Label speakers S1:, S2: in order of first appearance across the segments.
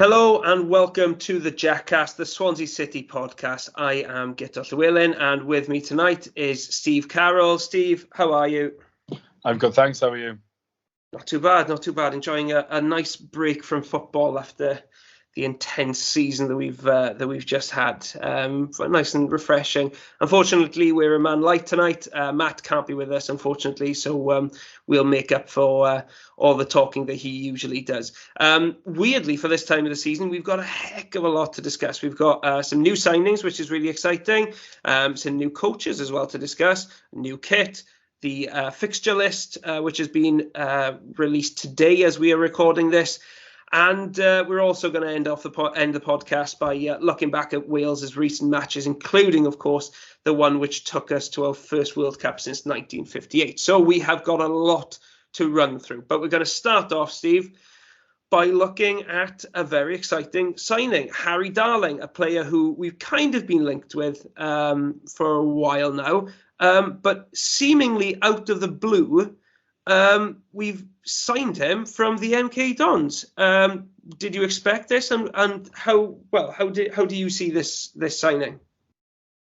S1: Hello and welcome to the Jackcast, the Swansea City podcast. I am Guto and with me tonight is Steve Carroll. Steve, how are you?
S2: I'm good, thanks. How are you?
S1: Not too bad, not too bad. Enjoying a nice break from football after the intense season that we've just had. Nice and refreshing. Unfortunately, we're a man light tonight. Matt can't be with us, unfortunately, so we'll make up for all the talking that he usually does. Weirdly, for this time of the season, we've got a heck of a lot to discuss. We've got some new signings, which is really exciting. Some new coaches as well to discuss. New kit. The fixture list, which has been released today as we are recording this. And we're also going to end the podcast by looking back at Wales's recent matches, including, of course, the one which took us to our first World Cup since 1958. So we have got a lot to run through. But we're going to start off, Steve, by looking at a very exciting signing. Harry Darling, a player who we've kind of been linked with for a while now, but seemingly out of the blue, we've signed him from the MK Dons. Did you expect this, and how do you see this signing?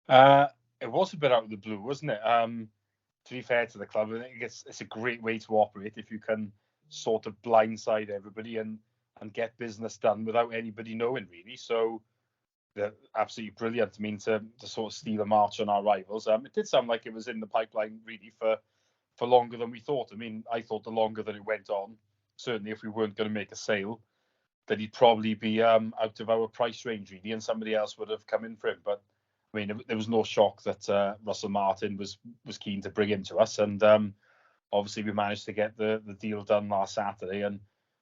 S2: It was a bit out of the blue, wasn't it? To be fair to the club, I think it's a great way to operate if you can sort of blindside everybody and get business done without anybody knowing, really. So they're absolutely brilliant. I mean, to sort of steal a march on our rivals. It did sound like it was in the pipeline, really, for longer than we thought. I mean, I thought the longer that it went on, certainly if we weren't going to make a sale, that he'd probably be out of our price range, really, and somebody else would have come in for him. But I mean, there was no shock that Russell Martin was keen to bring him to us, and obviously we managed to get the deal done last Saturday, and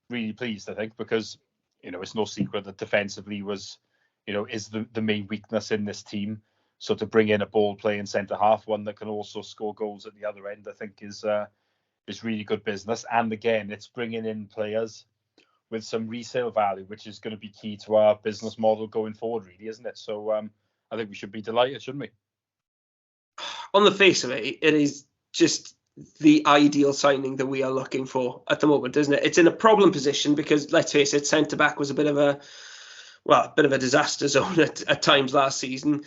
S2: really pleased, I think, because it's no secret that defensively was is the main weakness in this team. So to bring in a ball playing centre half, one that can also score goals at the other end, I think is really good business. And again, it's bringing in players with some resale value, which is going to be key to our business model going forward, really, isn't it? So I think we should be delighted, shouldn't we?
S1: On the face of it, it is just the ideal signing that we are looking for at the moment, isn't it? It's in a problem position because, let's face it, centre back was a bit of a disaster zone at times last season.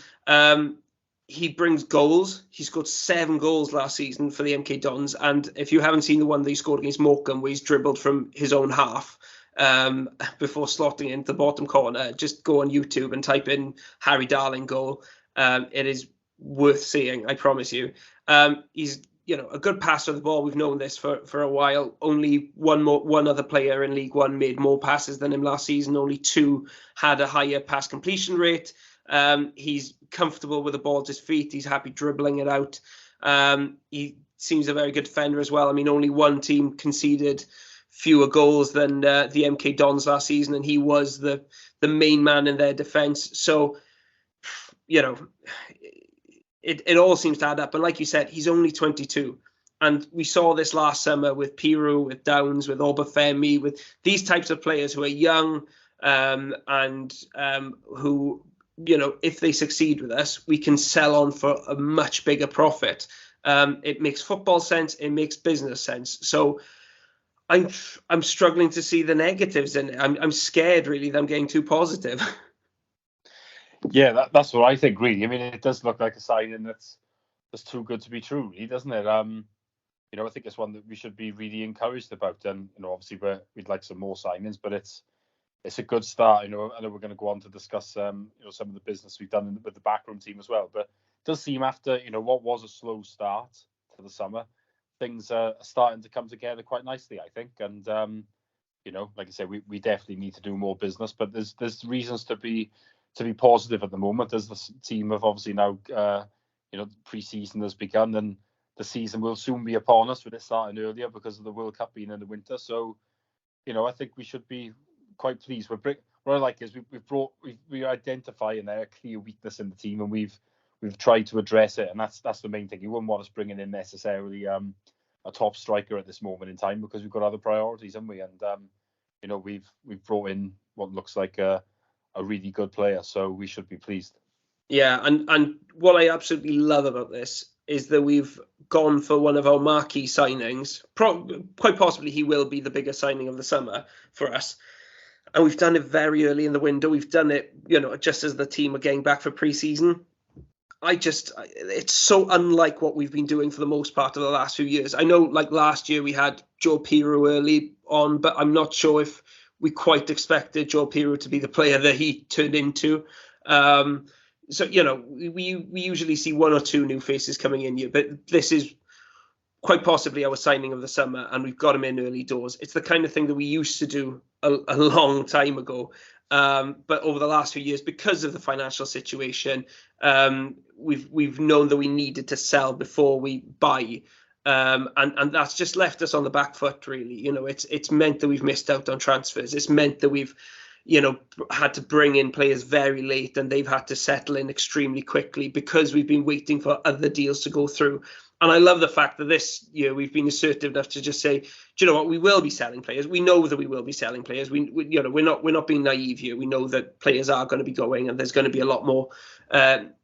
S1: He brings goals. He scored 7 goals last season for the MK Dons. And if you haven't seen the one that he scored against Morecambe, where he's dribbled from his own half before slotting into the bottom corner, just go on YouTube and type in Harry Darling goal. It is worth seeing, I promise you. He's a good passer of the ball. We've known this for a while. Only one other player in League One made more passes than him last season. Only 2 had a higher pass completion rate. He's comfortable with the ball at his feet. He's happy dribbling it out. He seems a very good defender as well. I mean, only one team conceded fewer goals than the MK Dons last season, and he was the main man in their defence. So, it all seems to add up. And like you said, he's only 22. And we saw this last summer with Piru, with Downs, with Obafemi, with these types of players who are young and who, if they succeed with us, we can sell on for a much bigger profit. It makes football sense. It makes business sense. So I'm struggling to see the negatives in it. I'm scared, really, that I'm getting too positive.
S2: Yeah, that's what I think, really. I mean, it does look like a signing that's too good to be true, really, doesn't it? I think it's one that we should be really encouraged about. And obviously we'd like some more signings, but it's a good start. I know we're going to go on to discuss some of the business we've done with the backroom team as well. But it does seem after what was a slow start to the summer, things are starting to come together quite nicely, I think. And like I say, we definitely need to do more business, but there's reasons to be positive at the moment, as the team have obviously now, pre-season has begun, and the season will soon be upon us with it starting earlier because of the World Cup being in the winter. So, I think we should be quite pleased. What I like is we identify a clear weakness in the team, and we've tried to address it, and that's the main thing. You wouldn't want us bringing in necessarily a top striker at this moment in time because we've got other priorities, haven't we? And we've brought in what looks like a really good player, so we should be pleased.
S1: Yeah, and what I absolutely love about this is that we've gone for one of our marquee signings. Quite possibly he will be the biggest signing of the summer for us. And we've done it very early in the window. We've done it, just as the team are getting back for pre-season. It's so unlike what we've been doing for the most part of the last few years. I know, like last year, we had Joe Pirro early on, but I'm not sure if we quite expected Joe Pirro to be the player that he turned into. So, we usually see one or two new faces coming in here, but this is quite possibly our signing of the summer, and we've got him in early doors. It's the kind of thing that we used to do a long time ago. But over the last few years, because of the financial situation, we've known that we needed to sell before we buy. And that's just left us on the back foot, really. It's meant that we've missed out on transfers. It's meant that we've had to bring in players very late, and they've had to settle in extremely quickly because we've been waiting for other deals to go through. And I love the fact that this year we've been assertive enough to just say, do you know what, we will be selling players. We know that we will be selling players. We're not being naive here. We know that players are going to be going, and there's going to be a lot more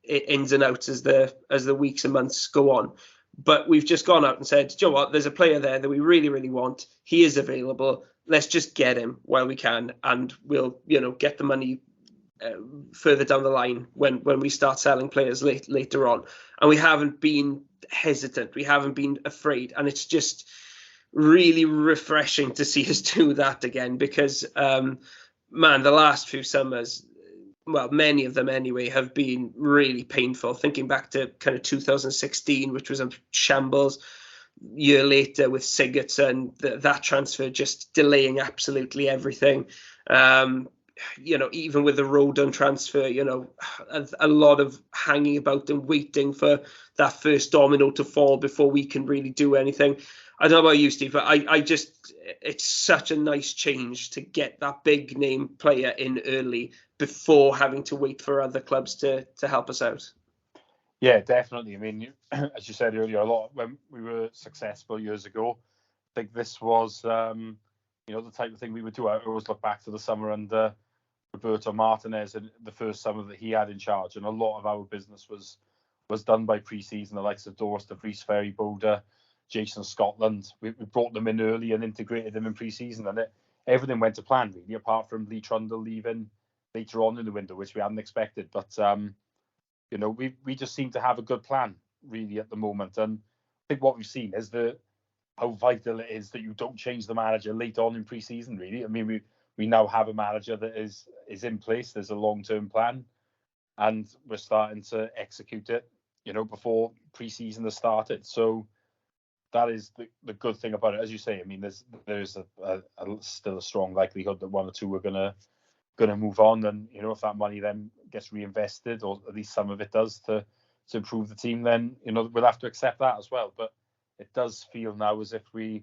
S1: ins and outs as the weeks and months go on. But we've just gone out and said, do you know what, there's a player there that we really, really want. He is available. Let's just get him while we can, and we'll get the money further down the line when we start selling players later on. And we haven't been hesitant. We haven't been afraid. And it's just really refreshing to see us do that again, because, the last few summers, well, many of them anyway, have been really painful. Thinking back to kind of 2016, which was a shambles. Year later with Sigurdsson, that transfer just delaying absolutely everything. Even with the Rodon transfer, a lot of hanging about and waiting for that first domino to fall before we can really do anything. I don't know about you, Steve, but it's such a nice change to get that big name player in early before having to wait for other clubs to help us out.
S2: Yeah, definitely. I mean, as you said earlier, a lot when we were successful years ago, I think this was, the type of thing we would do. I always look back to the summer under Roberto Martinez and the first summer that he had in charge, and a lot of our business was done by pre-season. The likes of Doris de Vries, Ferry Boulder, Jason Scotland. We brought them in early and integrated them in pre-season, and everything went to plan really, apart from Lee Trundle leaving later on in the window, which we hadn't expected. But we just seem to have a good plan really at the moment, and I think what we've seen is how vital it is that you don't change the manager late on in pre-season. Really, I mean, we now have a manager that is in place. There's a long-term plan, and we're starting to execute it, before pre-season has started. So that is the good thing about it. As you say, I mean, there's still a strong likelihood that one or two are gonna move on, and if that money then gets reinvested, or at least some of it does, to improve the team, then we'll have to accept that as well. But it does feel now as if we're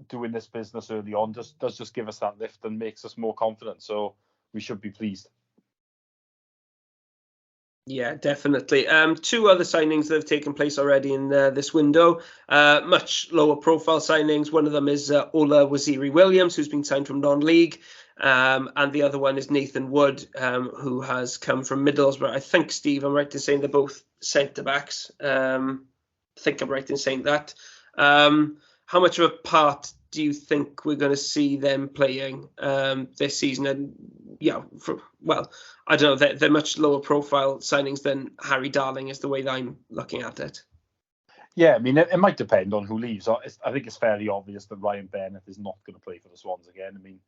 S2: doing this business early on does just give us that lift and makes us more confident. So we should be pleased.
S1: Yeah, definitely. Two other signings that have taken place already in this window, much lower profile signings. One of them is Ola Waziri-Williams, who's been signed from non-league. And the other one is Nathan Wood, who has come from Middlesbrough. I think, Steve, I'm right in saying they're both centre-backs. I think I'm right in saying that. How much of a part do you think we're going to see them playing this season? And I don't know. They're much lower profile signings than Harry Darling is the way that I'm looking at it.
S2: Yeah, I mean, it might depend on who leaves. I think it's fairly obvious that Ryan Bennett is not going to play for the Swans again. I mean,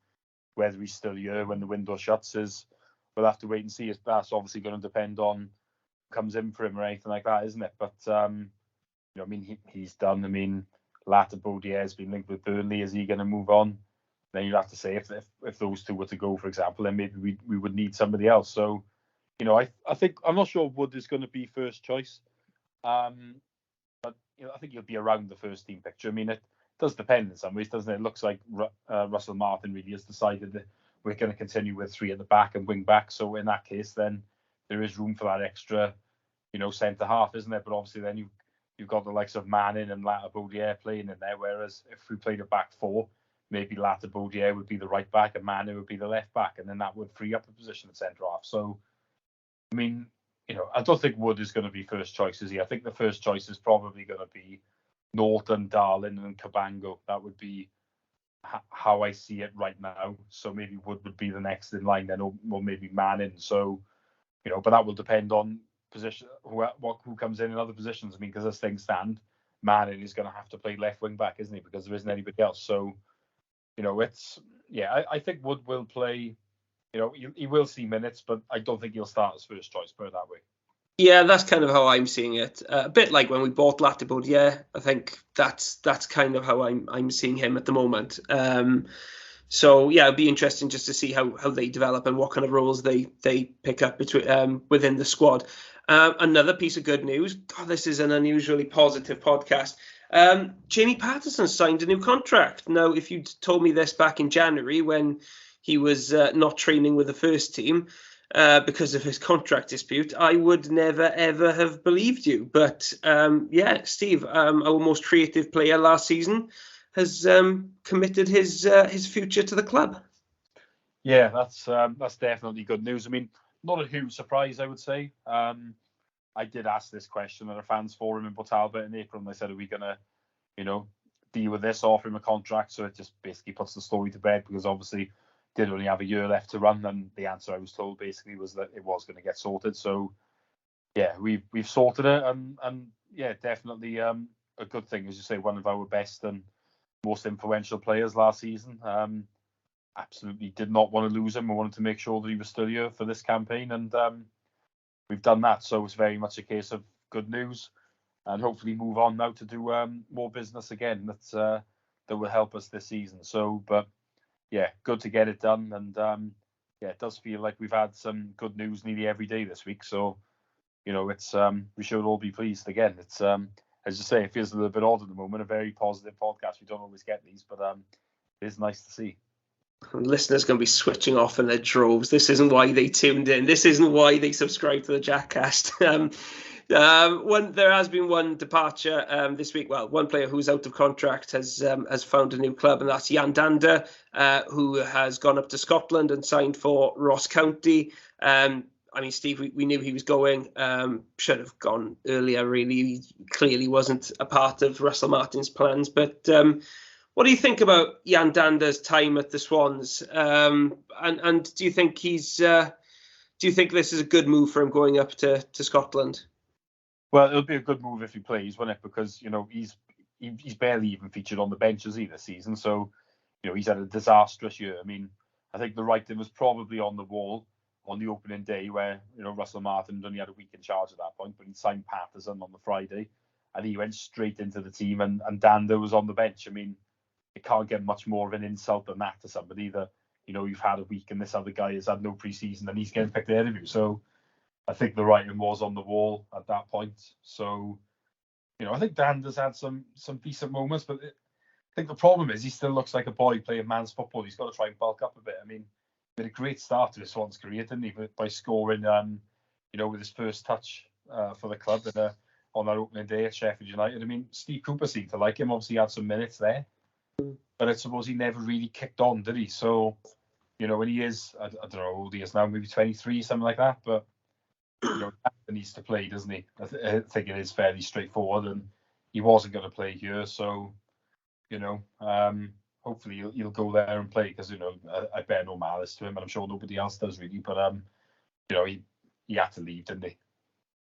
S2: whether he's still here when the window shuts we'll have to wait and see. That's obviously going to depend on who comes in for him or anything like that, isn't it? But I mean, he's done. I mean, Latta Baudier has been linked with Burnley. Is he going to move on? Then you'd have to say if those two were to go, for example, then maybe we would need somebody else. So, I think I'm not sure Wood is going to be first choice, but I think he'll be around the first team picture. I mean, it does depend in some ways, doesn't it? It looks like Russell Martin really has decided that we're going to continue with three at the back and wing back. So in that case, then there is room for that extra, centre half, isn't it? But obviously then you've got the likes of Manning and Latta Baudier playing in there. Whereas if we played a back four, maybe Latta Baudier would be the right back and Manning would be the left back, and then that would free up a position at centre half. So, I mean, I don't think Wood is going to be first choice, is he? I think the first choice is probably going to be Norton, Darling, and Cabango. That would be how I see it right now. So maybe Wood would be the next in line, then, or maybe Manning. So, but that will depend on position, who comes in other positions. I mean, because as things stand, Manning is going to have to play left wing back, isn't he? Because there isn't anybody else. So, I think Wood will play. He will see minutes, but I don't think he'll start as first choice. Put it that way.
S1: Yeah, that's kind of how I'm seeing it. A bit like when we bought Latibud. Yeah, I think that's kind of how I'm seeing him at the moment. So yeah, it'd be interesting just to see how they develop and what kind of roles they pick up within the squad. Another piece of good news. God, this is an unusually positive podcast. Jamie Patterson signed a new contract. Now, if you'd told me this back in January when he was not training with the first team, because of his contract dispute, I would never, ever have believed you. But Steve, our most creative player last season, has committed his future to the club.
S2: Yeah, that's definitely good news. I mean, not a huge surprise, I would say. I did ask this question at a fans forum in Port Talbot in April, and they said, are we going to, deal with this, offer him a contract? So it just basically puts the story to bed, because obviously did only have a year left to run, and the answer I was told basically was that it was going to get sorted. So yeah, we've sorted it, and yeah, definitely a good thing. As you say, one of our best and most influential players last season. Absolutely did not want to lose him. We wanted to make sure that he was still here for this campaign, and we've done that. So it's very much a case of good news, and hopefully move on now to do more business again that will help us this season. So, but yeah, good to get it done, and it does feel like we've had some good news nearly every day this week. So, it's we should all be pleased again. It's as you say, it feels a little bit odd at the moment. A very positive podcast. We don't always get these, but it is nice to see.
S1: Listeners going to be switching off in their droves. This isn't why they tuned in. This isn't why they subscribed to the Jackcast. There has been one departure this week. Well, one player who's out of contract has found a new club, and that's Jan Dander, who has gone up to Scotland and signed for Ross County. I mean, Steve, we knew he was going. Should have gone earlier, really. He clearly wasn't a part of Russell Martin's plans. But what do you think about Jan Dander's time at the Swans? And do you think do you think this is a good move for him going up to Scotland?
S2: Well, it'll be a good move if he plays, won't it? Because he's barely even featured on the benches either season. So he's had a disastrous year. I mean, I think the writing was probably on the wall on the opening day, where Russell Martin only had a week in charge at that point, but he signed Patterson on the Friday, and he went straight into the team, and Dander was on the bench. I mean, it can't get much more of an insult than that to somebody that you've had a week and this other guy has had no preseason and he's getting picked ahead of you. So I think the writing was on the wall at that point. So I think Dander's had some decent moments, but I think the problem is he still looks like a boy playing man's football. He's got to try and bulk up a bit. I mean, he had a great start to his Swans career, didn't he? By scoring, with his first touch for the club on that opening day at Sheffield United. I mean, Steve Cooper seemed to like him. Obviously, he had some minutes there, but I suppose he never really kicked on, did he? So, when he is, I don't know how old he is now, maybe 23, something like that. But he needs to play, doesn't he? I think it is fairly straightforward, and he wasn't going to play here, so hopefully he'll go there and play, because I bear no malice to him, and I'm sure nobody else does really. But he had to leave, didn't he?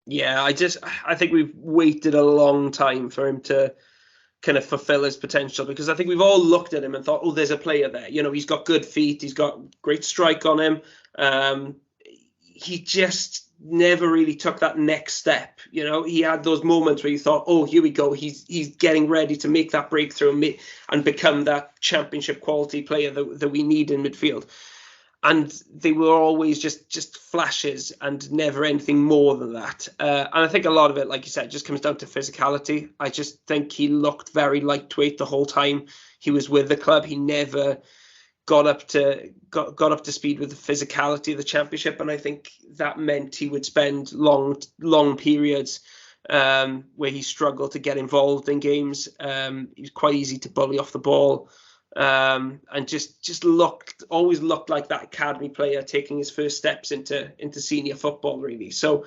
S1: Yeah, I think we've waited a long time for him to kind of fulfill his potential, because I think we've all looked at him and thought, oh, there's a player there. He's got good feet, he's got great strike on him. He just never really took that next step. He had those moments where you thought, oh, here we go. He's getting ready to make that breakthrough and become that championship quality player that we need in midfield. And they were always just flashes and never anything more than that. And I think a lot of it, like you said, just comes down to physicality. I just think he looked very lightweight the whole time he was with the club. He never got up to speed with the physicality of the championship, and I think that meant he would spend long periods where he struggled to get involved in games. He was quite easy to bully off the ball, and just always looked like that academy player taking his first steps into senior football, really. So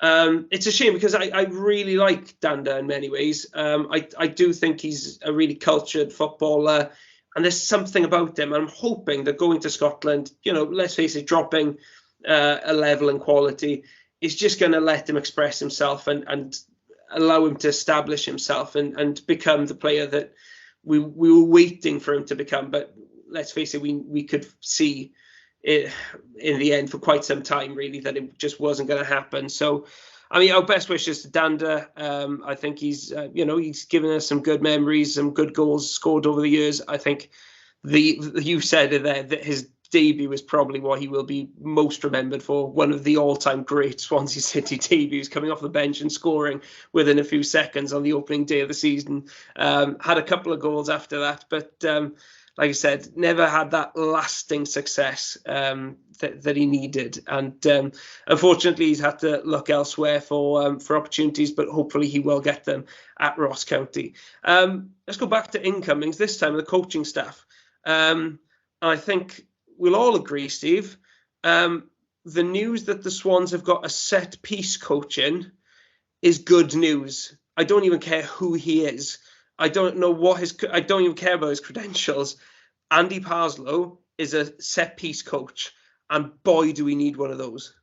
S1: it's a shame, because I really like Dander in many ways. I do think he's a really cultured footballer. And there's something about him. I'm hoping that going to Scotland, let's face it, dropping a level in quality is just going to let him express himself and allow him to establish himself and become the player that we were waiting for him to become. But let's face it, we could see it in the end for quite some time, really, that it just wasn't going to happen. So, I mean, our best wishes to Danda. I think he's given us some good memories, some good goals scored over the years. I think you said it there, that his debut is probably what he will be most remembered for. One of the all-time great Swansea City debuts, coming off the bench and scoring within a few seconds on the opening day of the season. Had a couple of goals after that, but like I said, never had that lasting success that he needed. And unfortunately, he's had to look elsewhere for opportunities, but hopefully he will get them at Ross County. Let's go back to incomings, this time the coaching staff. I think we'll all agree, Steve, the news that the Swans have got a set-piece coach in is good news. I don't even care who he is. I don't even care about his credentials. Andy Parslow is a set-piece coach, and boy, do we need one of those.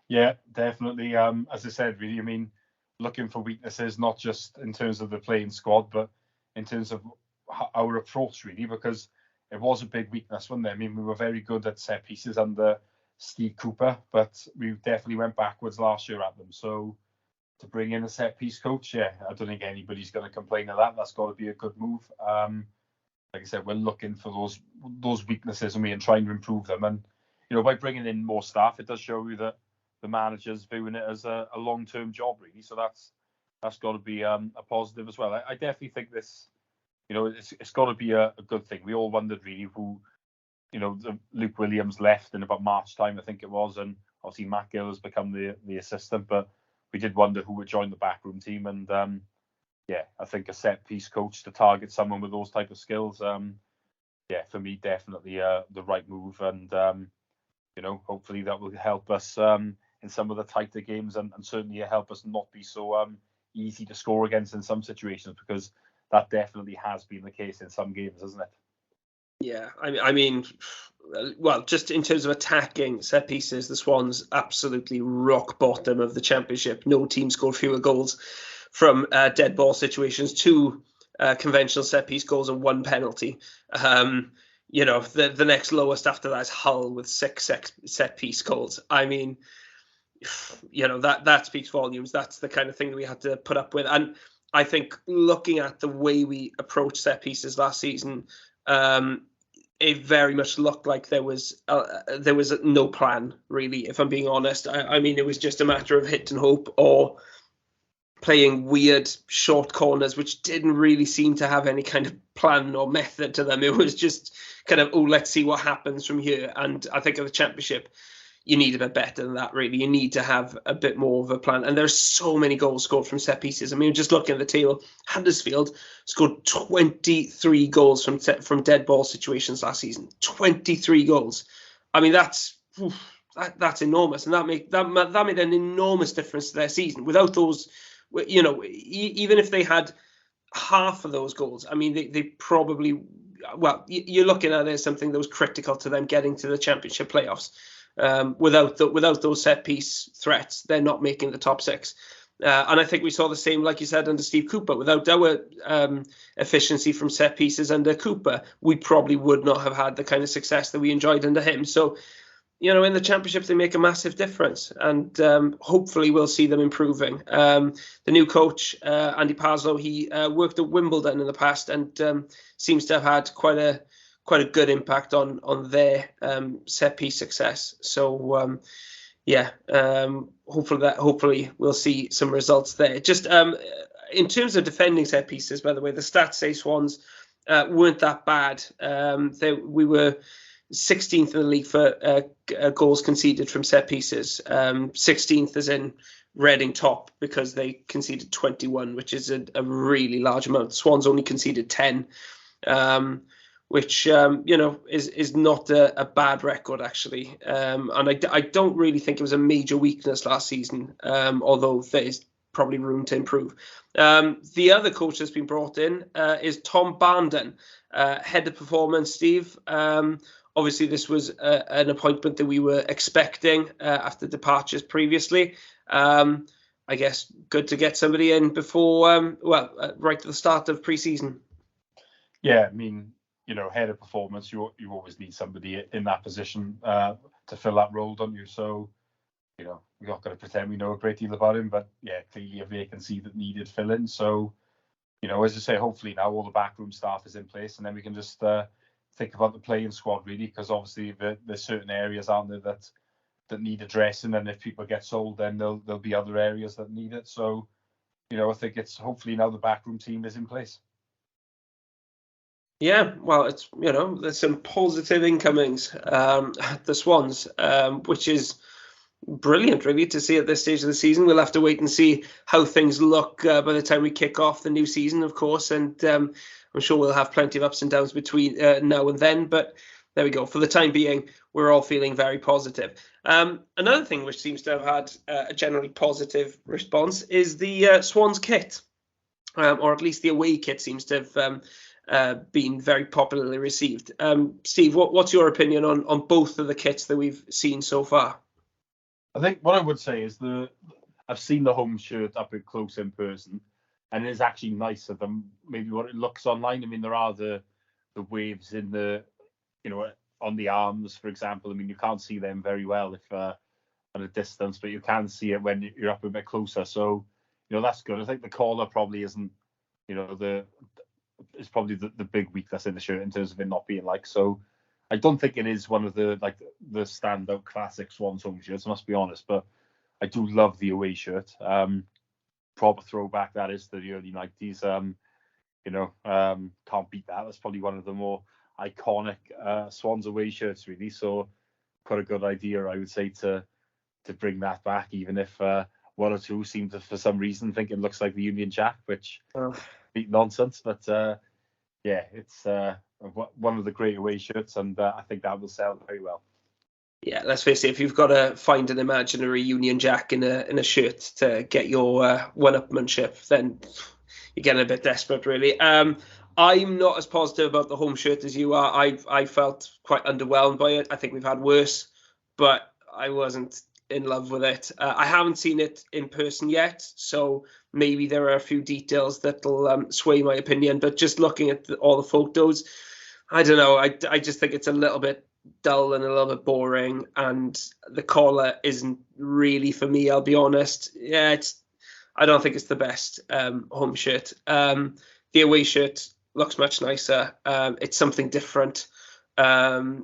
S2: Yeah, definitely. As I said, really, I mean, looking for weaknesses, not just in terms of the playing squad, but in terms of our approach, really, because it was a big weakness, wasn't it? I mean, we were very good at set pieces under Steve Cooper, but we definitely went backwards last year at them. So to bring in a set piece coach, yeah, I don't think anybody's going to complain of that. That's got to be a good move. Like I said, we're looking for those weaknesses and trying to improve them. And by bringing in more staff, it does show you that the manager's viewing it as a long-term job, really. So that's got to be a positive as well. I definitely think this. It's got to be a good thing. We all wondered really who, Luke Williams left in about March time, I think it was, and obviously Matt Gill has become the assistant, but we did wonder who would join the backroom team. And I think a set piece coach to target someone with those type of skills, for me, definitely the right move. And hopefully that will help us in some of the tighter games, and certainly help us not be so easy to score against in some situations, because that definitely has been the case in some games, hasn't it?
S1: Yeah, I mean, well, just in terms of attacking set pieces, the Swans absolutely rock bottom of the Championship. No team scored fewer goals from dead ball situations, 2 conventional set piece goals and 1 penalty. The next lowest after that is Hull with 6 set piece goals. I mean, that speaks volumes. That's the kind of thing that we had to put up with. And I think looking at the way we approached set pieces last season, it very much looked like there was no plan, really, if I'm being honest. I mean, it was just a matter of hit and hope, or playing weird short corners, which didn't really seem to have any kind of plan or method to them. It was just kind of, let's see what happens from here. And I think at the Championship, you need a bit better than that, really. You need to have a bit more of a plan. And there's so many goals scored from set pieces. I mean, just looking at the table, Huddersfield scored 23 goals from dead ball situations last season. 23 goals. I mean, that's enormous, and that made an enormous difference to their season. Without those, even if they had half of those goals, I mean, they probably, well, you're looking at it as something that was critical to them getting to the Championship playoffs. Without those set piece threats, they're not making the top 6. And I think we saw the same, like you said, under Steve Cooper. Without our efficiency from set pieces under Cooper, we probably would not have had the kind of success that we enjoyed under him. So, in the Championship, they make a massive difference, and hopefully we'll see them improving. The new coach, Andy Parslow, he worked at Wimbledon in the past and seems to have had quite a good impact on their set piece success. So hopefully we'll see some results there. Just in terms of defending set pieces, by the way, the stats say Swans weren't that bad. We were 16th in the league for goals conceded from set pieces. 16th as in Reading top, because they conceded 21, which is a really large amount. Swans only conceded 10. Which is not a bad record, actually. And I don't really think it was a major weakness last season, although there's probably room to improve. The other coach that's been brought in is Tom Barnden. head of performance, Steve. Obviously, this was an appointment that we were expecting after departures previously. I guess good to get somebody in before, right at the start of pre-season.
S2: Yeah, I mean, head of performance, you always need somebody in that position to fill that role, don't you? So, we're not going to pretend we know a great deal about him, but yeah, clearly a vacancy that needed filling. So, as I say, hopefully now all the backroom staff is in place, and then we can just think about the playing squad really, because obviously there's certain areas, aren't there, that need addressing, and if people get sold, then there'll be other areas that need it. So, I think it's hopefully now the backroom team is in place.
S1: Yeah, well, it's there's some positive incomings at the Swans, which is brilliant, really, to see at this stage of the season. We'll have to wait and see how things look by the time we kick off the new season, of course, and I'm sure we'll have plenty of ups and downs between now and then. But there we go. For the time being, we're all feeling very positive. Another thing which seems to have had a generally positive response is the Swans kit, or at least the away kit seems to have been very popularly received. Steve, what's your opinion on both of the kits that we've seen so far?
S2: I think what I would say is I've seen the home shirt up close in person, and it is actually nicer than maybe what it looks online. I mean, there are the waves in the, on the arms, for example. I mean, you can't see them very well if at a distance, but you can see it when you're up a bit closer. So, that's good. I think the collar probably isn't, it's probably the big weakness in the shirt in terms of it not being so. I don't think it is one of the standout classic Swans home shirts, I must be honest, but I do love the away shirt. Proper throwback that is to the early 90s. Can't beat that. That's probably one of the more iconic Swans away shirts, really. So quite a good idea, I would say, to bring that back, even if one or two seem to, for some reason, think it looks like the Union Jack, which beat nonsense. But yeah, it's one of the great away shirts, and I think that will sell very well.
S1: Yeah, let's face it, if you've got to find an imaginary Union Jack in a shirt to get your one-upmanship, then you're getting a bit desperate, really. I'm not as positive about the home shirt as you are. I felt quite underwhelmed by it. I think we've had worse, but I wasn't in love with it. I haven't seen it in person yet, so maybe there are a few details that'll sway my opinion. But just looking at all the photos, I don't know. I just think it's a little bit dull and a little bit boring, and the collar isn't really for me, I'll be honest. Yeah, I don't think it's the best home shirt. The away shirt looks much nicer. It's something different. I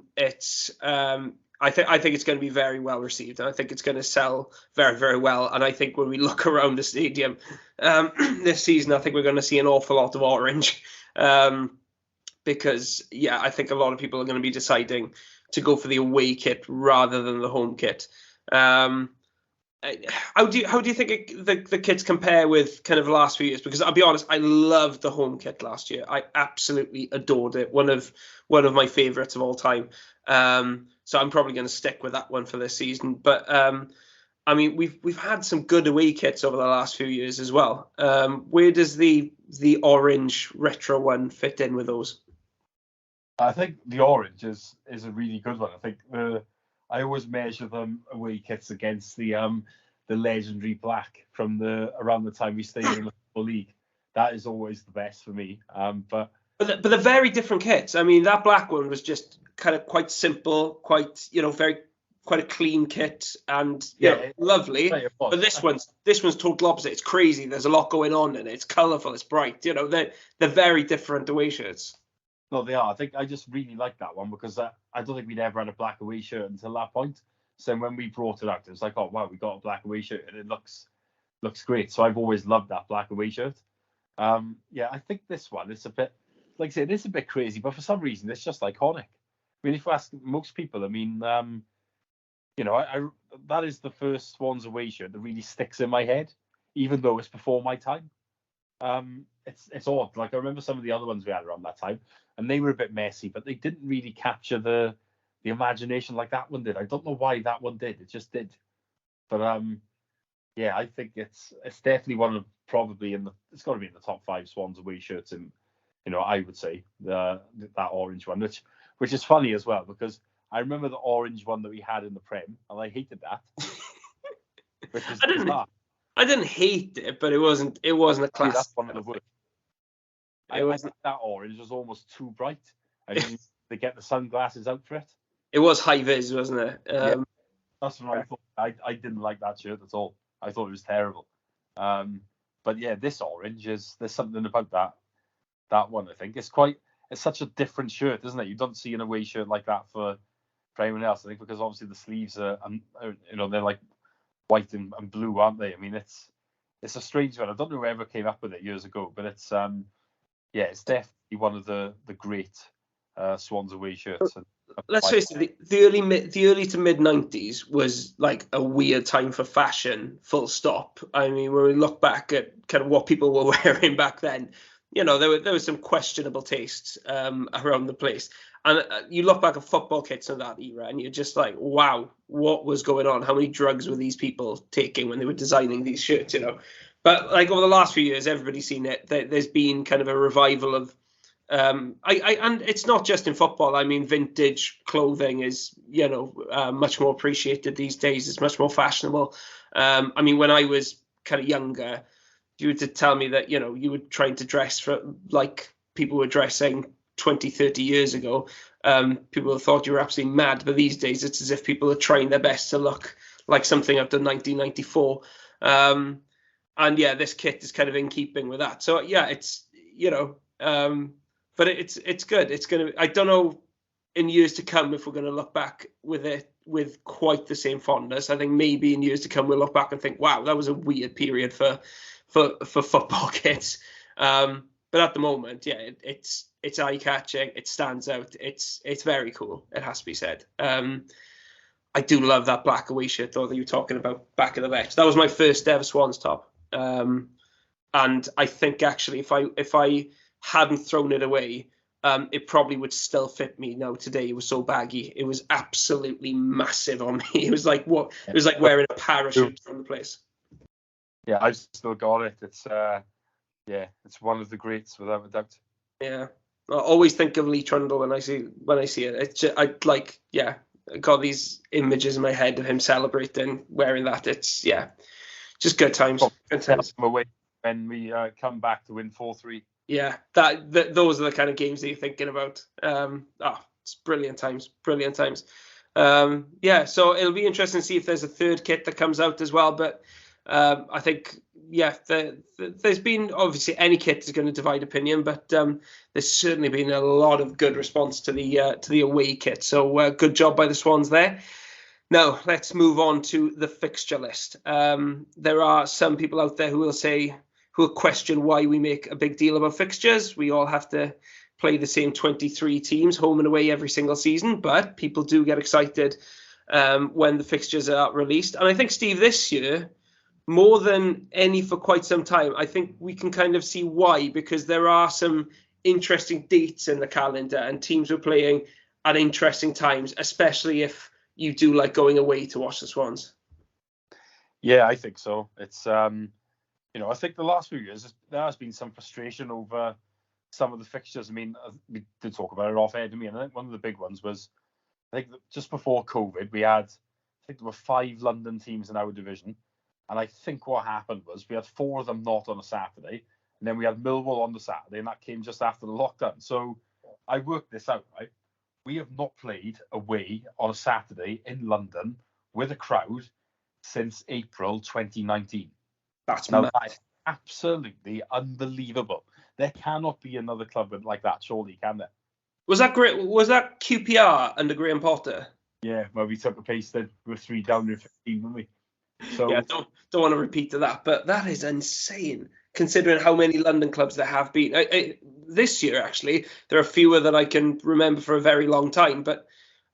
S1: think it's going to be very well received, and I think it's going to sell very, very well. And I think when we look around the stadium this season, I think we're going to see an awful lot of orange. Because, yeah, I think a lot of people are going to be deciding to go for the away kit rather than the home kit. How do you think the kits compare with kind of the last few years? Because I'll be honest, I loved the home kit last year. I absolutely adored it. One of my favourites of all time. So I'm probably going to stick with that one for this season. But I mean, we've had some good away kits over the last few years as well. Where does the orange retro one fit in with those?
S2: I think the orange is a really good one. I think I always measure them away kits against the legendary black from around the time we stayed in the Football League. That is always the best for me. But
S1: they're very different kits. I mean, that black one was just kind of quite simple, quite quite a clean kit, and lovely. But this one's total opposite. It's crazy. There's a lot going on in it. It's colourful. It's bright. They're very different away shirts.
S2: No, they are. I think I just really like that one because I don't think we'd ever had a black away shirt until that point. So when we brought it out, it was like, oh wow, we got a black away shirt and it looks great. So I've always loved that black away shirt. Yeah, I think this one is a bit, like I said, it's a bit crazy, but for some reason it's just iconic. I mean, if you ask most people, I mean, that is the first Swans away shirt that really sticks in my head, even though it's before my time. It's odd. Like I remember some of the other ones we had around that time, and they were a bit messy, but they didn't really capture the imagination like that one did. I don't know why that one did. It just did. But yeah, I think it's definitely one of it's got to be in the top 5 Swans away shirts I would say that orange one, which is funny as well, because I remember the orange one that we had in the Prem, and I hated that. Which is bizarre.
S1: I didn't hate it, but it wasn't a classic.
S2: That's one of the worst. I think that orange was almost too bright. I mean, they get the sunglasses out for it.
S1: It was high vis, wasn't it?
S2: Yeah, that's what I thought. I didn't like that shirt at all. I thought it was terrible. But yeah, this orange there's something about that one. I think it's such a different shirt, isn't it? You don't see an away shirt like that for anyone else. I think because obviously the sleeves are they're like white and blue, aren't they? I mean, it's a strange one. I don't know whoever came up with it years ago, but it's it's definitely one of the great Swans away shirts.
S1: Let's face it, the early to mid 90s was like a weird time for fashion, full stop. I mean, when we look back at kind of what people were wearing back then, there was some questionable tastes around the place. And you look back at football kits of that era, and you're just like, wow, what was going on? How many drugs were these people taking when they were designing these shirts, But like over the last few years, everybody's seen it. There's been kind of a revival of, and it's not just in football. I mean, vintage clothing is, much more appreciated these days. It's much more fashionable. I mean, when I was kind of younger, you were to tell me that, you were trying to dress for like people were dressing 20, 30 years ago, people thought you were absolutely mad. But these days, it's as if people are trying their best to look like something after 1994. And yeah, this kit is kind of in keeping with that. So yeah, it's, but it's good. It's going to, I don't know in years to come if we're going to look back with it with quite the same fondness. I think maybe in years to come, we'll look back and think, wow, that was a weird period for football kits. But at the moment, yeah, it's eye catching. It stands out. It's very cool. It has to be said. I do love that black away shirt though that you were talking about back of the vest. That was my first ever Swans top. And I think actually if I hadn't thrown it away, it probably would still fit me now today. It was so baggy. It was absolutely massive on me. It was like it was like wearing a parachute from the place.
S2: Yeah, I've still got it. It's it's one of the greats without a doubt.
S1: Yeah, I always think of Lee Trundle when I see it. It's just, I got these images in my head of him celebrating wearing that. It's just good times. Good times.
S2: Away when we come back to win 4-3.
S1: Yeah, those are the kind of games that you're thinking about. It's brilliant times. Brilliant times. So it'll be interesting to see if there's a third kit that comes out as well. But I think, there's been, obviously any kit is going to divide opinion, but there's certainly been a lot of good response to the away kit. So good job by the Swans there. Now let's move on to the fixture list. There are some people out there who will question why we make a big deal about fixtures. We all have to play the same 23 teams home and away every single season, but people do get excited when the fixtures are released. And I think, Steve, this year, more than any for quite some time, I think we can kind of see why, because there are some interesting dates in the calendar and teams are playing at interesting times, especially if you do like going away to watch the Swans.
S2: Yeah, I think so. It's, I think the last few years, there has been some frustration over some of the fixtures. I mean, we did talk about it off air to me, and I think one of the big ones was, I think just before COVID, there were 5 London teams in our division. And I think what happened was we had 4 of them not on a Saturday, and then we had Millwall on the Saturday, and that came just after the lockdown. So I worked this out, right? We have not played away on a Saturday in London with a crowd since April 2019.
S1: That's
S2: absolutely unbelievable. There cannot be another club like that, surely, can there?
S1: Was that great? Was that QPR under Graham Potter?
S2: Yeah, well, we took a pace that we're 3 down in 15, didn't we? So
S1: yeah, don't want to repeat to that, but that is insane considering how many London clubs there have been. This year, actually, there are fewer than I can remember for a very long time. But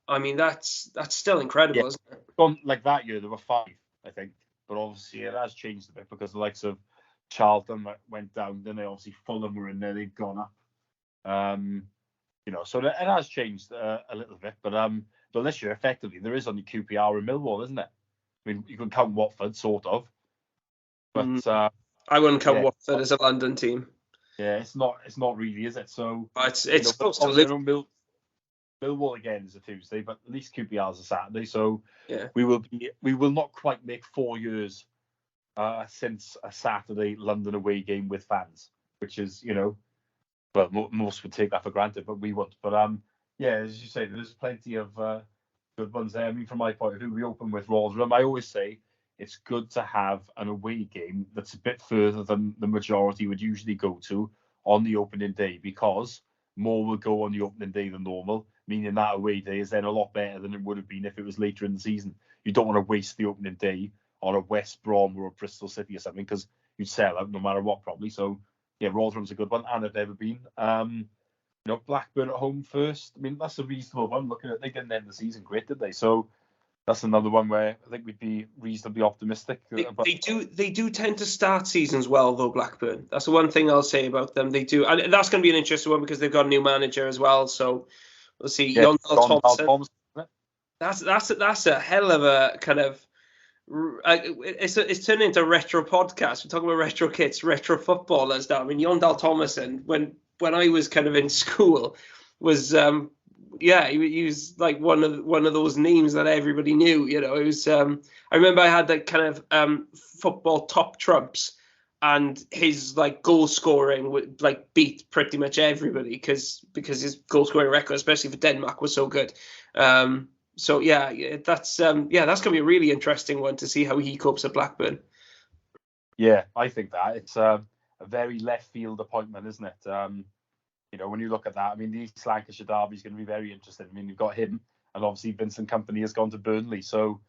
S1: I mean, that's still incredible, isn't it?
S2: Like that year, there were 5, I think, but obviously it has changed a bit because the likes of Charlton went down, then they obviously Fulham were in there, they've gone up. So it has changed a little bit, but this year, effectively, there is only QPR and Millwall, isn't it? I mean, you can count Watford, sort of. But
S1: I wouldn't count Watford as a London team.
S2: Yeah, it's not really, is it? So
S1: It's close to live.
S2: Millwall again is a Tuesday, but at least QPR is a Saturday. So
S1: Yeah.
S2: we will not quite make 4 years since a Saturday London away game with fans, which is, well, most would take that for granted, but we won't. But yeah, as you say, there's plenty of good ones there. I mean, from my point of view, we open with Rotherham. I always say it's good to have an away game that's a bit further than the majority would usually go to on the opening day, because more will go on the opening day than normal, meaning that away day is then a lot better than it would have been if it was later in the season. You don't want to waste the opening day on a West Brom or a Bristol City or something, because you'd sell out no matter what, probably. So yeah, Rotherham's a good one, and have never been. Blackburn at home first. I mean, that's a reasonable one. Looking at, they didn't end the season great, did they? So that's another one where I think we'd be reasonably optimistic.
S1: They do tend to start seasons well, though, Blackburn. That's the one thing I'll say about them. They do, and that's going to be an interesting one because they've got a new manager as well. So we'll see.
S2: Yeah,
S1: Yondell Thompson. That's a hell of a kind of. It's turned into a retro podcast. We're talking about retro kits, retro footballers now. I mean, Yondell Thomason, when I was kind of in school, was he was like one of those names that everybody knew. It was I remember I had that kind of football top trumps, and his like goal scoring would like beat pretty much everybody because his goal scoring record, especially for Denmark, was so good. So that's gonna be a really interesting one to see how he copes at Blackburn.
S2: Yeah, I think that it's a very left field appointment, isn't it? When you look at that, I mean, the East Lancashire derby is going to be very interesting. I mean, you've got him, and obviously Vincent Kompany has gone to Burnley, so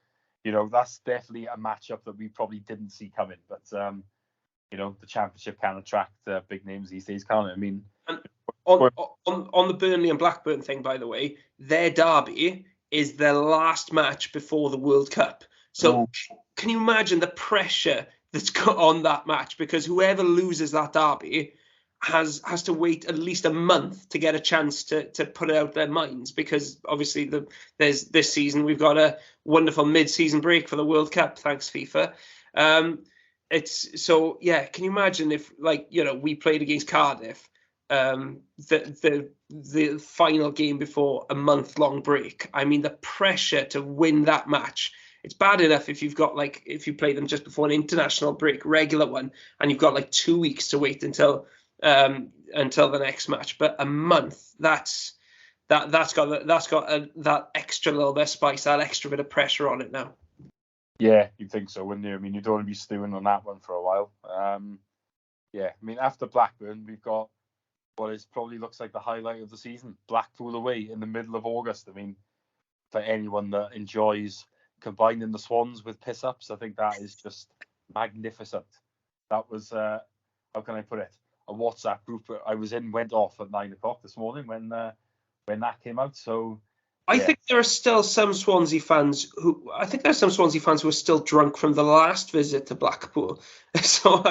S2: that's definitely a matchup that we probably didn't see coming. But the Championship can attract big names these days, can't it? I mean,
S1: and on the Burnley and Blackburn thing, by the way, their derby is their last match before the World Cup. So can you imagine the pressure that's got on that match? Because whoever loses that derby has to wait at least a month to get a chance to put it out their minds, because obviously there's this season we've got a wonderful mid-season break for the World Cup, thanks FIFA. Can you imagine if we played against Cardiff, the final game before a month-long break? I mean, the pressure to win that match. It's bad enough if you play them just before an international break, regular one, and you've got like 2 weeks to wait until the next match. But a month, that's got that extra little bit of spice, that extra bit of pressure on it now.
S2: Yeah, you'd think so, wouldn't you? I mean, you don't want to be stewing on that one for a while. I mean, after Blackburn, we've got what probably looks like the highlight of the season, Blackpool away in the middle of August. I mean, for anyone that enjoys combining the Swans with piss-ups, I think that is just magnificent. That was, how can I put it, a WhatsApp group I was in went off at 9 o'clock this morning when that came out. So
S1: I think there are still some Swansea fans who are still drunk from the last visit to Blackpool. So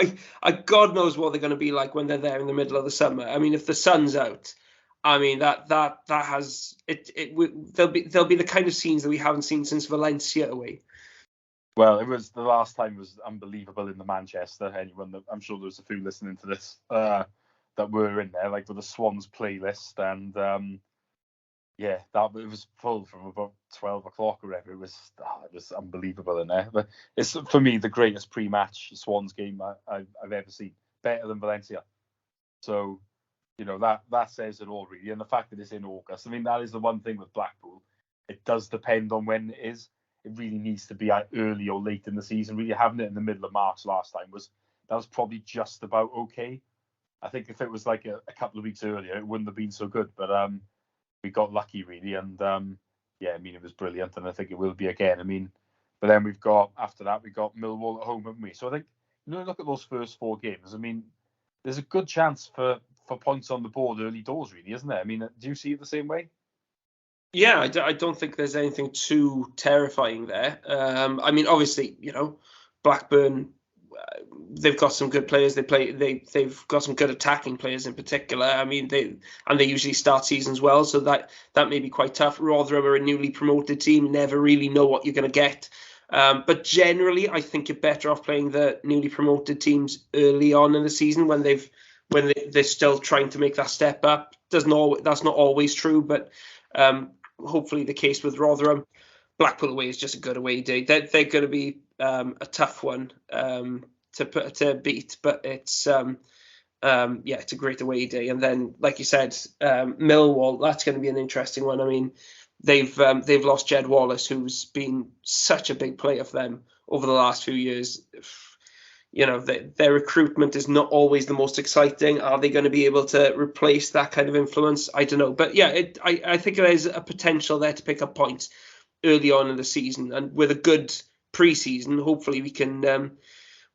S1: God knows what they're going to be like when they're there in the middle of the summer. I mean, if the sun's out, I mean that has it. There'll be the kind of scenes that we haven't seen since Valencia away.
S2: Well, it was the last time was unbelievable in the Manchester. Anyone that, I'm sure there's a few listening to this that were in there, like with the Swans playlist, and it was full from about 12 o'clock or whatever. It was unbelievable in there. But it's, for me, the greatest pre-match Swans game I've ever seen. Better than Valencia. So, that says it all, really. And the fact that it's in August, I mean, that is the one thing with Blackpool. It does depend on when it is. It really needs to be early or late in the season. Really having it in the middle of March last time was probably just about okay. I think if it was like a couple of weeks earlier, it wouldn't have been so good. But we got lucky, really. And I mean, it was brilliant. And I think it will be again. I mean, but then after that, we got Millwall at home, haven't we? So I think, look at those first 4 games. I mean, there's a good chance for points on the board early doors, really, isn't there? I mean, do you see it the same way?
S1: Yeah, I don't think there's anything too terrifying there. I mean, obviously, Blackburn, they've got some good players. They've got some good attacking players in particular. I mean, they usually start seasons well, so that may be quite tough. Rotherham are a newly promoted team, never really know what you're going to get. But generally, I think you're better off playing the newly promoted teams early on in the season when they've when they're still trying to make that step up. That's not always true, but hopefully the case with Rotherham. Blackpool away is just a good away day. They're going to be a tough one to beat, but it's it's a great away day. And then, like you said, Millwall, that's going to be an interesting one. I mean, they've lost Jed Wallace, who's been such a big player for them over the last few years. You know, their recruitment is not always the most exciting. Are they going to be able to replace that kind of influence? I don't know. But yeah, I think there's a potential there to pick up points early on in the season, and with a good pre-season, hopefully we can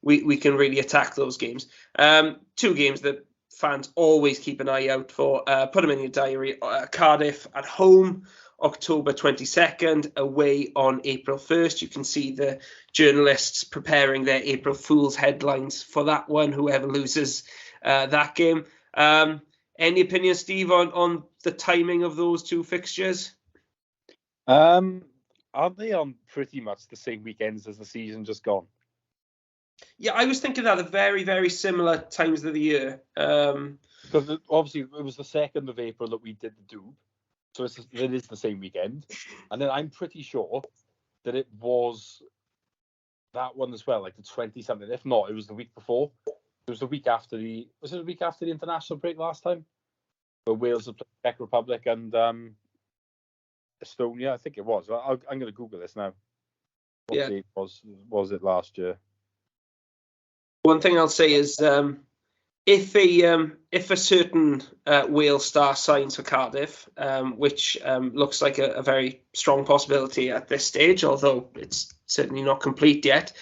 S1: really attack those games. Two games that fans always keep an eye out for. Put them in your diary. Cardiff at home, October 22nd, away on April 1st. You can see the journalists preparing their April Fool's headlines for that one, whoever loses that game. Any opinion, Steve, on the timing of those two fixtures?
S2: Aren't they on pretty much the same weekends as the season just gone?
S1: Yeah, I was thinking that at very, very similar times of the year.
S2: Because obviously it was the 2nd of April that we did the Doob, so it is the same weekend. And then I'm pretty sure that it was that one as well, like the 20-something. If not, it was the week before. It was the week after was it the week after the international break last time? Where Wales had played Czech Republic and Estonia, I think it was. I'm going to Google this now. What date was it last year?
S1: One thing I'll say is if a certain Wales star signs for Cardiff, which looks like a very strong possibility at this stage, although it's certainly not complete yet.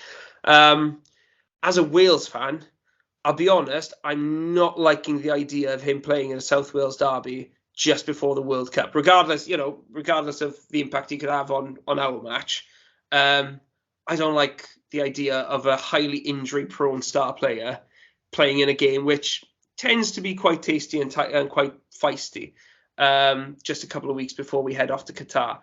S1: As a Wales fan, I'll be honest, I'm not liking the idea of him playing in a South Wales derby just before the World Cup, regardless of the impact he could have on our match. I don't like the idea of a highly injury-prone star player playing in a game which tends to be quite tasty and quite feisty, just a couple of weeks before we head off to Qatar.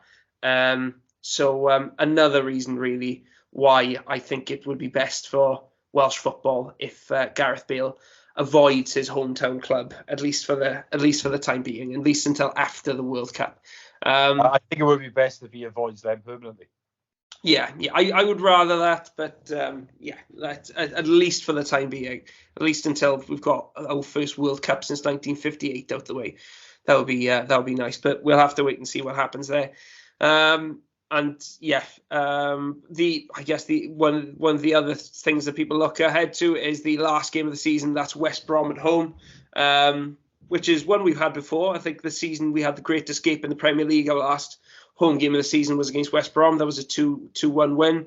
S1: So another reason, really, why I think it would be best for Welsh football if Gareth Bale avoids his hometown club, at least for the time being, at least until after the World Cup.
S2: I think it would be best if he avoids them permanently.
S1: Yeah, I would rather that, but at least for the time being, at least until we've got our first World Cup since 1958 out the way, that would be nice. But we'll have to wait and see what happens there. I guess one of the other things that people look ahead to is the last game of the season. That's West Brom at home, which is one we've had before. I think the season we had the Great Escape in the Premier League. Our last home game of the season was against West Brom. That was a 2-1 win.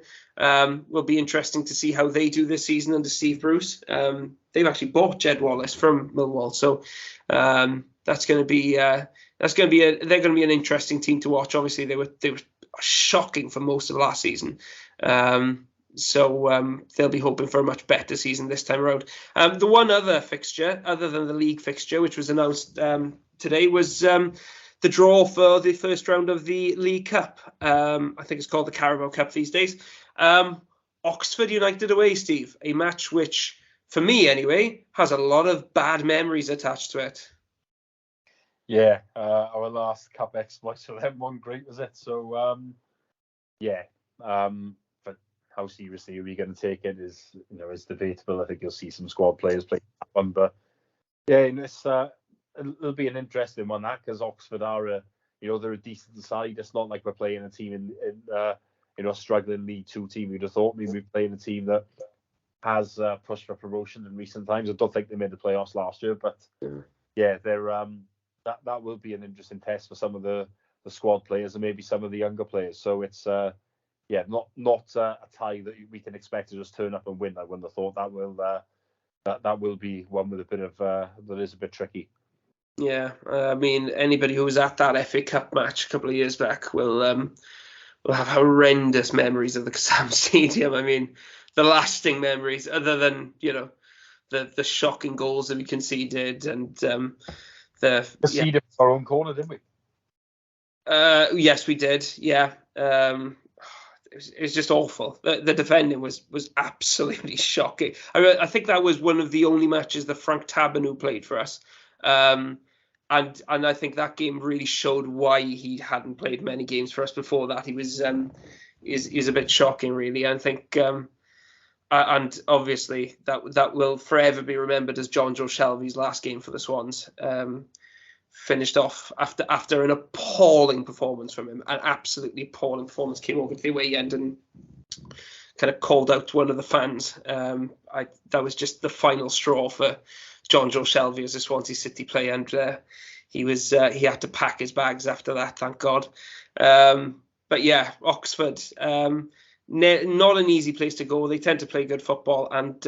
S1: Will be interesting to see how they do this season under Steve Bruce. They've actually bought Jed Wallace from Millwall, so that's going to be they're going to be an interesting team to watch. Obviously, they were shocking for most of last season. So they'll be hoping for a much better season this time around. The one other fixture, other than the league fixture, which was announced today, was the draw for the first round of the League Cup. I think it's called the Carabao Cup these days. Oxford United away, Steve. A match which, for me anyway, has a lot of bad memories attached to it.
S2: Yeah, our last cup exploits for them weren't great, was it? So, but how seriously are we going to take it is debatable. I think you'll see some squad players play that one, but yeah, it'll be an interesting one, that, because Oxford are they're a decent side. It's not like we're playing a team in a struggling League Two team. You'd have thought we'd be playing a team that has pushed for promotion in recent times. I don't think they made the playoffs last year, but yeah, they're that will be an interesting test for some of the squad players and maybe some of the younger players. So it's not a tie that we can expect to just turn up and win. I wouldn't have thought that will be one with a bit of that is a bit tricky.
S1: Yeah, I mean, anybody who was at that FA Cup match a couple of years back will have horrendous memories of the Kassam Stadium. I mean, the lasting memories, other than the shocking goals that we conceded and
S2: conceded our own corner, didn't we?
S1: Yes, we did. Yeah. it was just awful. The defending was absolutely shocking. I think that was one of the only matches that Frank Tabanu played for us. And I think that game really showed why he hadn't played many games for us before that. He was is a bit shocking, really. I think, and obviously that will forever be remembered as John Joe Shelby's last game for the Swans. Finished off after an appalling performance from him, an absolutely appalling performance. Came over to the away end and kind of called out one of the fans. That was just the final straw for John Joe Shelby as a Swansea City player, and he had to pack his bags after that. Thank God. But yeah, Oxford, not an easy place to go. They tend to play good football, and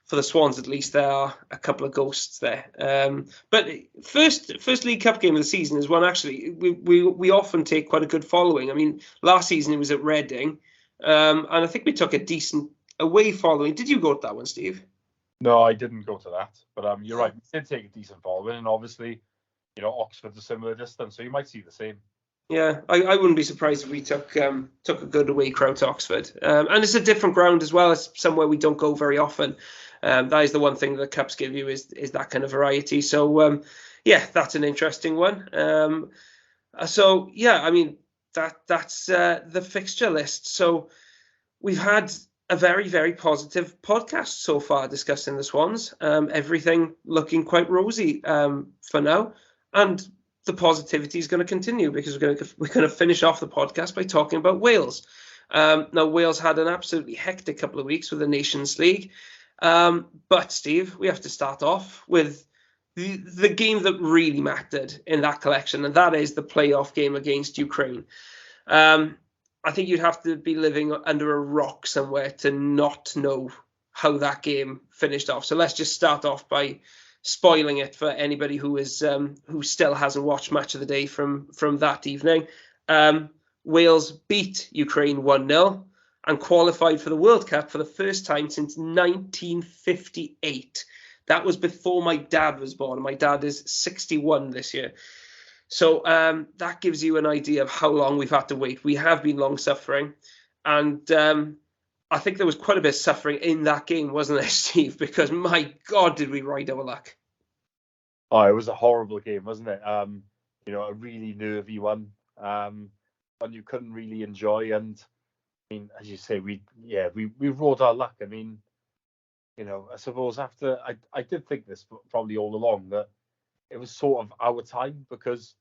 S1: for the Swans at least, there are a couple of ghosts there. But first League Cup game of the season is one actually we often take quite a good following. I mean, last season it was at Reading, and I think we took a decent away following. Did you go to that one, Steve?
S2: No, I didn't go to that. But you're right, we did take a decent following, and obviously, Oxford's a similar distance, so you might see the same.
S1: Yeah, I wouldn't be surprised if we took a good away crowd to Oxford. And it's a different ground as well. It's somewhere we don't go very often. That is the one thing that Cups give you is that kind of variety. So, yeah, that's an interesting one. So, yeah, I mean, that's the fixture list. So we've had a very, very positive podcast so far discussing the Swans. Everything looking quite rosy for now. And the positivity is going to continue because we're going to finish off the podcast by talking about Wales. Now, Wales had an absolutely hectic couple of weeks with the Nations League. But, Steve, we have to start off with the game that really mattered in that collection, and that is the playoff game against Ukraine. I think you'd have to be living under a rock somewhere to not know how that game finished off. So let's just start off by spoiling it for anybody who still hasn't watched Match of the Day from that evening. Wales beat Ukraine 1-0 and qualified for the World Cup for the first time since 1958. That was before my dad was born. My dad is 61 this year. So that gives you an idea of how long we've had to wait. We have been long suffering. And I think there was quite a bit of suffering in that game, wasn't there, Steve? Because my God, did we ride our luck.
S2: Oh, it was a horrible game, wasn't it? A really nervy one. One you couldn't really enjoy. And I mean, as you say, we rode our luck. I mean, I suppose after I did think this probably all along that it was sort of our time because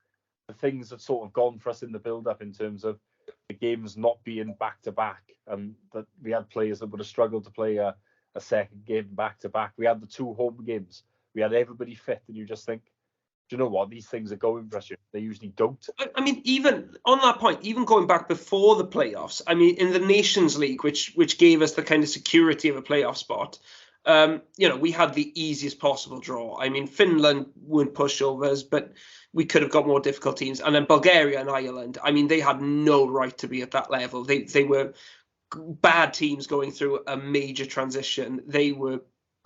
S2: the things had sort of gone for us in the build-up in terms of the games not being back-to-back, and that we had players that would have struggled to play a second game back-to-back. We had the 2 home games. We had everybody fit, and you just think, do you know what? These things are going for us. They usually don't.
S1: I mean, even on that point, even going back before the playoffs, I mean, in the Nations League, which gave us the kind of security of a playoff spot, we had the easiest possible draw. I mean, Finland weren't pushovers, but we could have got more difficult teams. And then Bulgaria and Ireland, I mean, they had no right to be at that level. They were bad teams going through a major transition. They were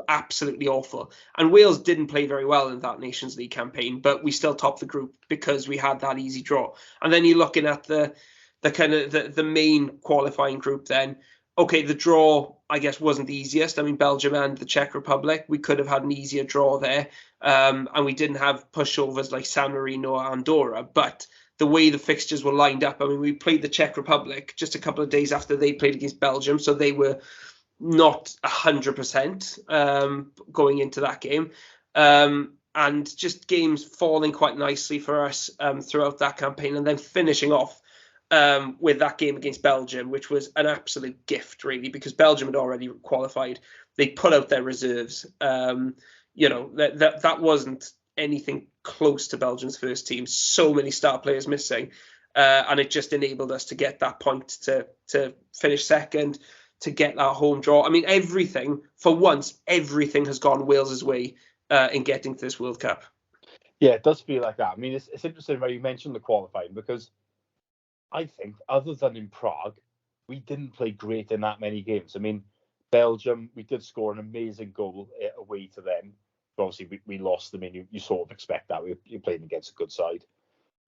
S1: absolutely awful. And Wales didn't play very well in that Nations League campaign, but we still topped the group because we had that easy draw. And then you're looking at the kind of the main qualifying group then. Okay, the draw, I guess, wasn't the easiest. I mean, Belgium and the Czech Republic, we could have had an easier draw there. And we didn't have pushovers like San Marino or Andorra. But the way the fixtures were lined up, I mean, we played the Czech Republic just a couple of days after they played against Belgium. So they were not 100% going into that game. And just games falling quite nicely for us throughout that campaign. And then finishing off with that game against Belgium, which was an absolute gift, really, because Belgium had already qualified. They put out their reserves. That wasn't anything close to Belgium's first team. So many star players missing. And it just enabled us to get that point to finish second, to get that home draw. I mean, for once, everything has gone Wales's way in getting to this World Cup.
S2: Yeah, it does feel like that. I mean, it's interesting how you mentioned the qualifying, because I think, other than in Prague, we didn't play great in that many games. I mean, Belgium, we did score an amazing goal away to them. But obviously, we lost. I mean, you sort of expect that. You're playing against a good side.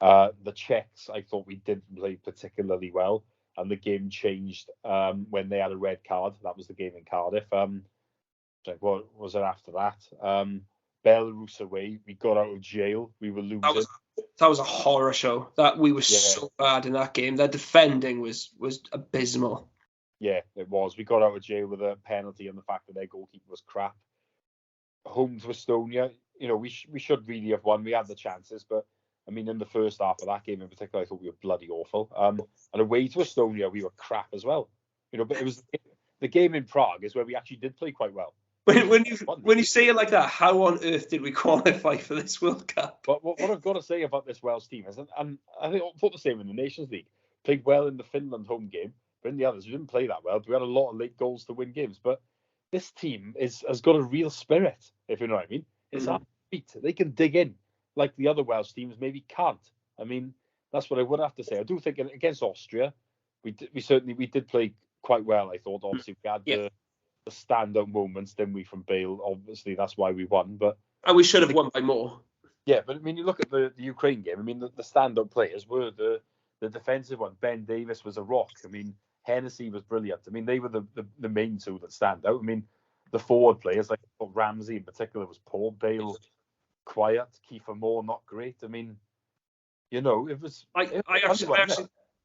S2: The Czechs, I thought we didn't play particularly well. and the game changed when they had a red card. That was the game in Cardiff. What was it after that? Belarus away. We got out of jail. We were losing.
S1: That was a horror show. That we were so bad in that game. Their defending was abysmal.
S2: Yeah, it was. We got out of jail with a penalty and the fact that their goalkeeper was crap. Home to Estonia, we should really have won. We had the chances, but I mean, in the first half of that game in particular, I thought we were bloody awful. And away to Estonia, we were crap as well. But it was the game in Prague is where we actually did play quite well.
S1: When you say it like that, how on earth did we qualify for this World Cup?
S2: But what I've got to say about this Welsh team is, and I think I thought the same in the Nations League, played well in the Finland home game, but in the others, we didn't play that well. We had a lot of late goals to win games, but this team has got a real spirit, if you know what I mean. It's upbeat. They can dig in like the other Welsh teams maybe can't. I mean, that's what I would have to say. I do think against Austria, we did play quite well. I thought obviously we had the standout moments, didn't we, from Bale? Obviously, that's why we won. And
S1: we should have won by more.
S2: Yeah, but I mean, you look at the Ukraine game. I mean, the standout players were the defensive one. Ben Davies was a rock. I mean, Hennessy was brilliant. I mean, they were the main two that stand out. I mean, the forward players, like Ramsey in particular, was poor. Bale, quiet. Kiefer Moore, not great. I mean, it was.
S1: I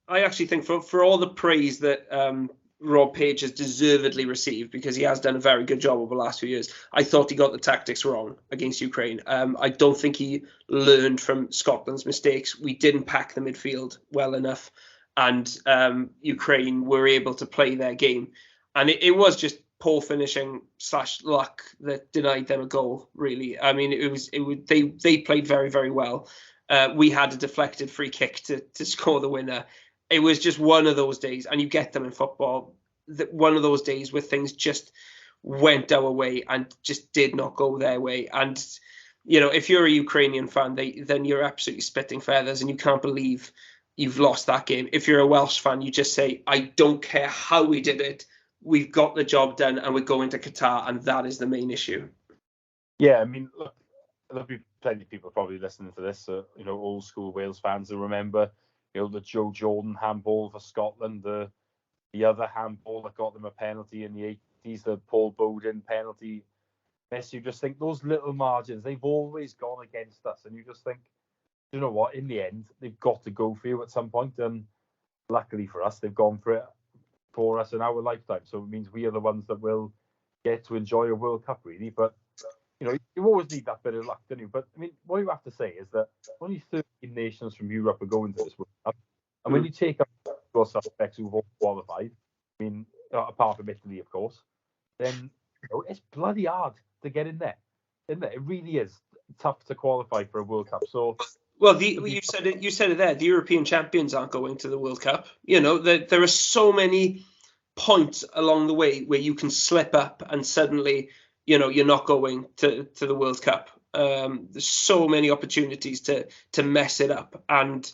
S1: actually think for all the praise that Rob Page has deservedly received, because he has done a very good job over the last few years, I thought he got the tactics wrong against Ukraine. I don't think he learned from Scotland's mistakes. We didn't pack the midfield well enough, and Ukraine were able to play their game. And it was just poor finishing / luck that denied them a goal, really. I mean, they played very, very well. We had a deflected free kick to score the winner. It was just one of those days, and you get them in football, one of those days where things just went our way and just did not go their way. And, if you're a Ukrainian fan, then you're absolutely spitting feathers and you can't believe you've lost that game. If you're a Welsh fan, you just say, I don't care how we did it. We've got the job done and we're going to Qatar, and that is the main issue.
S2: Yeah, I mean, look, there'll be plenty of people probably listening to this, old school Wales fans who remember the Joe Jordan handball for Scotland, the other handball that got them a penalty in the 80s, the Paul Bowden penalty. You just think those little margins, they've always gone against us. And you just think, you know what, in the end, they've got to go for you at some point. And luckily for us, they've gone for it for us in our lifetime. So it means we are the ones that will get to enjoy a World Cup, really. But, you always need that bit of luck, don't you? But, I mean, what you have to say is that only 13 nations from Europe are going to this World Cup. And when you take up your suspects who've all qualified, I mean, apart from Italy, of course, then it's bloody hard to get in there, isn't it? It really is tough to qualify for a World Cup. So,
S1: well, you said it there. The European champions aren't going to the World Cup. There are so many points along the way where you can slip up and suddenly, you're not going to the World Cup. There's so many opportunities to mess it up, and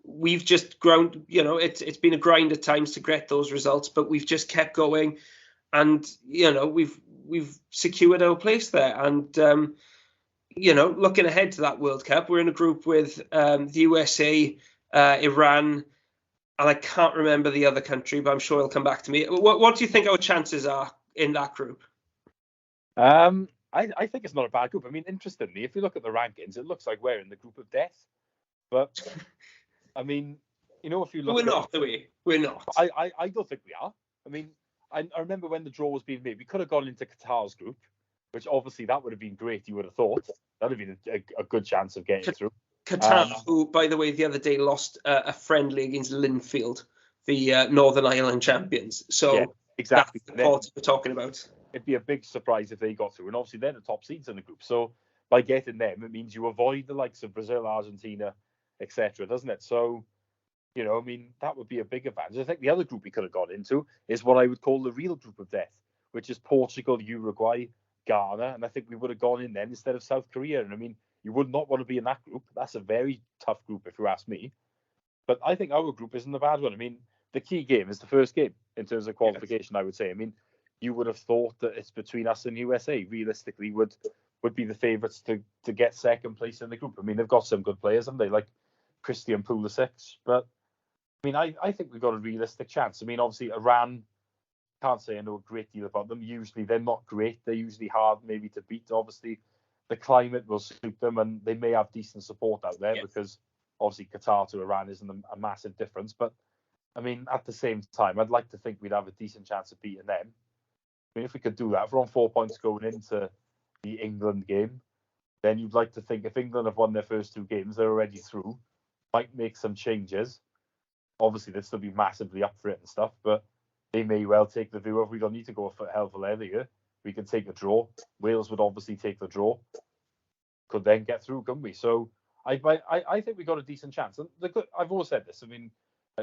S1: we've just ground. It's been a grind at times to get those results, but we've just kept going, and we've secured our place there. And looking ahead to that World Cup, we're in a group with the USA, Iran, and I can't remember the other country, but I'm sure it'll come back to me. What do you think our chances are in that group?
S2: I think it's not a bad group. I mean, interestingly, if you look at the rankings, it looks like we're in the group of death. But I mean, if you look,
S1: we're not, are we? We're not.
S2: I don't think we are. I mean, I remember when the draw was being made, we could have gone into Qatar's group, which obviously that would have been great. You would have thought that would have been a good chance of getting through.
S1: Qatar, who, by the way, the other day lost a friendly against Linfield, the Northern Ireland champions. So
S2: yeah, exactly,
S1: that's the party we're talking about.
S2: It'd be a big surprise if they got through, and obviously they're the top seeds in the group. So by getting them, it means you avoid the likes of Brazil, Argentina, etc., doesn't it? So, I mean, that would be a big advantage. I think the other group we could have got into is what I would call the real group of death, which is Portugal, Uruguay, Ghana, and I think we would have gone in then instead of South Korea. And I mean, you would not want to be in that group. That's a very tough group, if you ask me. But I think our group isn't a bad one. I mean, the key game is the first game in terms of qualification, yes. I would say. I mean, you would have thought that it's between us and USA. Realistically, would be the favourites to get second place in the group. I mean, they've got some good players, haven't they? Like Christian Pulisic. But I mean, I think we've got a realistic chance. I mean, obviously, Iran, can't say I know a great deal about them. Usually, they're not great. They're usually hard maybe to beat. Obviously, the climate will suit them, and they may have decent support out there because obviously Qatar to Iran isn't a massive difference. But I mean, at the same time, I'd like to think we'd have a decent chance of beating them. I mean, if we could do that, if we're on 4 points going into the England game, then you'd like to think if England have won their first 2 games, they're already through, might make some changes. Obviously, they'd still be massively up for it and stuff, but they may well take the view of we don't need to go for hell for leather here. We can take a draw. Wales would obviously take the draw. Could then get through, couldn't we? So I think we got a decent chance. And I've always said this. I mean,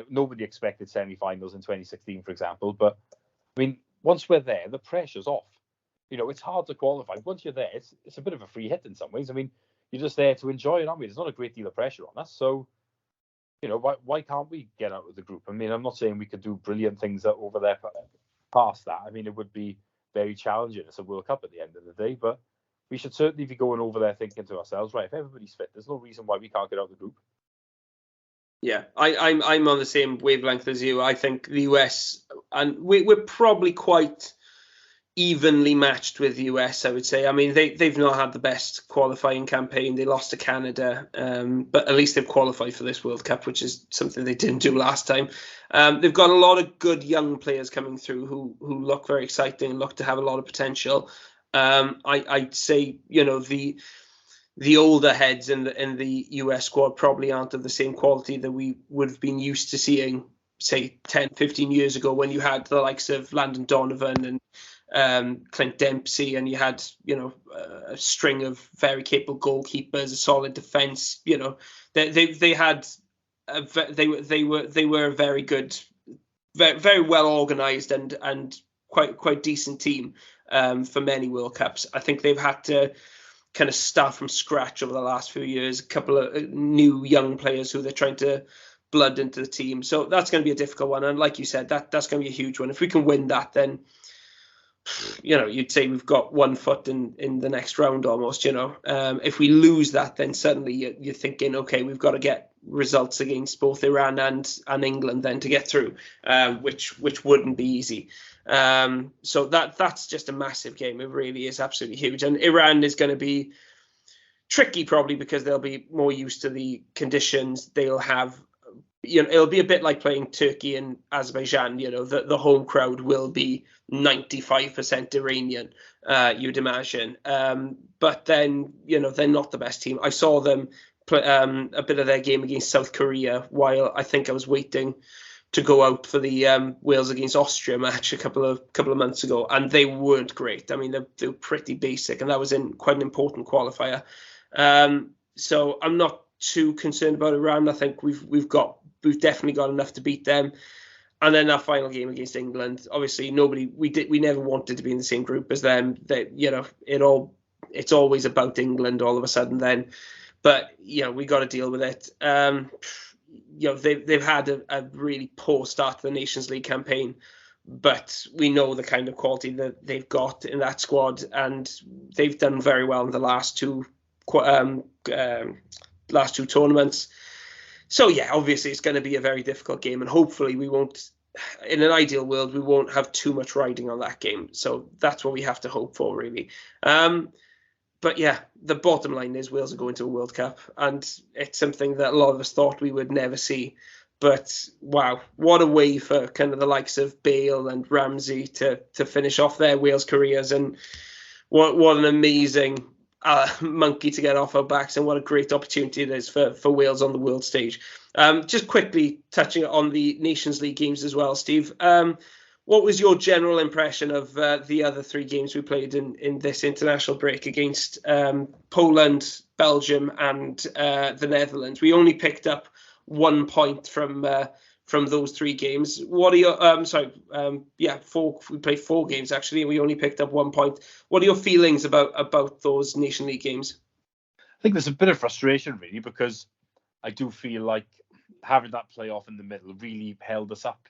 S2: nobody expected semi-finals in 2016, for example. But I mean, once we're there, the pressure's off. You know, it's hard to qualify. Once you're there, it's a bit of a free hit in some ways. I mean, you're just there to enjoy it, aren't we? There's not a great deal of pressure on us. So, you know, why can't we get out of the group? I mean, I'm not saying we could do brilliant things over there past that. I mean, it would be very challenging. It's a World Cup at the end of the day, but we should certainly be going over there thinking to ourselves, right, if everybody's fit, there's no reason why we can't get out of the group.
S1: Yeah, I'm on the same wavelength as you. I think the US, and we're probably quite evenly matched with the US, I would say. I mean, they've not had the best qualifying campaign. They lost to Canada, but at least they've qualified for this World Cup, which is something they didn't do last time. They've got a lot of good young players coming through who look very exciting and look to have a lot of potential. I'd say, you know, the older heads in the US squad probably aren't of the same quality that we would have been used to seeing, say, 10, 15 years ago, when you had the likes of Landon Donovan and Clint Dempsey, and you had, you know, a string of very capable goalkeepers, a solid defense. You know, they had they were a very good, very well organized and quite decent team for many World Cups. I think they've had to kind of start from scratch over the last few years. A couple of new young players who they're trying to blood into the team. So that's going to be a difficult one. And like you said, that's going to be a huge one. If we can win that, then, you know, you'd say we've got 1 foot in the next round almost, you know. If we lose that, then suddenly you're thinking, okay, we've got to get results against both Iran and England then to get through, which wouldn't be easy. So that's just a massive game. It really is absolutely huge. And Iran is going to be tricky probably because they'll be more used to the conditions. They'll have, you know, it'll be a bit like playing Turkey and Azerbaijan. You know, the home crowd will be 95% Iranian, you'd imagine. But then, you know, they're not the best team. I saw them play a bit of their game against South Korea while I think I was waiting to go out for the Wales against Austria match a couple of months ago, and they weren't great. I mean, they were pretty basic, and that was in quite an important qualifier. So I'm not too concerned about Iran. I think we've definitely got enough to beat them. And then our final game against England, obviously we never wanted to be in the same group as them. That, you know, it's always about England all of a sudden then. But, you know, we got to deal with it. You know, they've had a really poor start to the Nations League campaign, but we know the kind of quality that they've got in that squad, and they've done very well in the last two tournaments. So yeah, obviously it's going to be a very difficult game, and hopefully we won't. In an ideal world, we won't have too much riding on that game. So that's what we have to hope for, really. But yeah, the bottom line is Wales are going to a World Cup, and it's something that a lot of us thought we would never see. But wow, what a way for kind of the likes of Bale and Ramsey to finish off their Wales careers, and what an amazing monkey to get off our backs, and what a great opportunity it is for Wales on the world stage. Just quickly touching on the Nations League games as well, Steve. What was your general impression of the other 3 games we played in this international break against Poland, Belgium, and the Netherlands? We only picked up 1 point from those 3 games. What are your we played 4 games actually, and we only picked up 1 point. What are your feelings about those Nation League games?
S2: I think there's a bit of frustration really, because I do feel like having that playoff in the middle really held us up.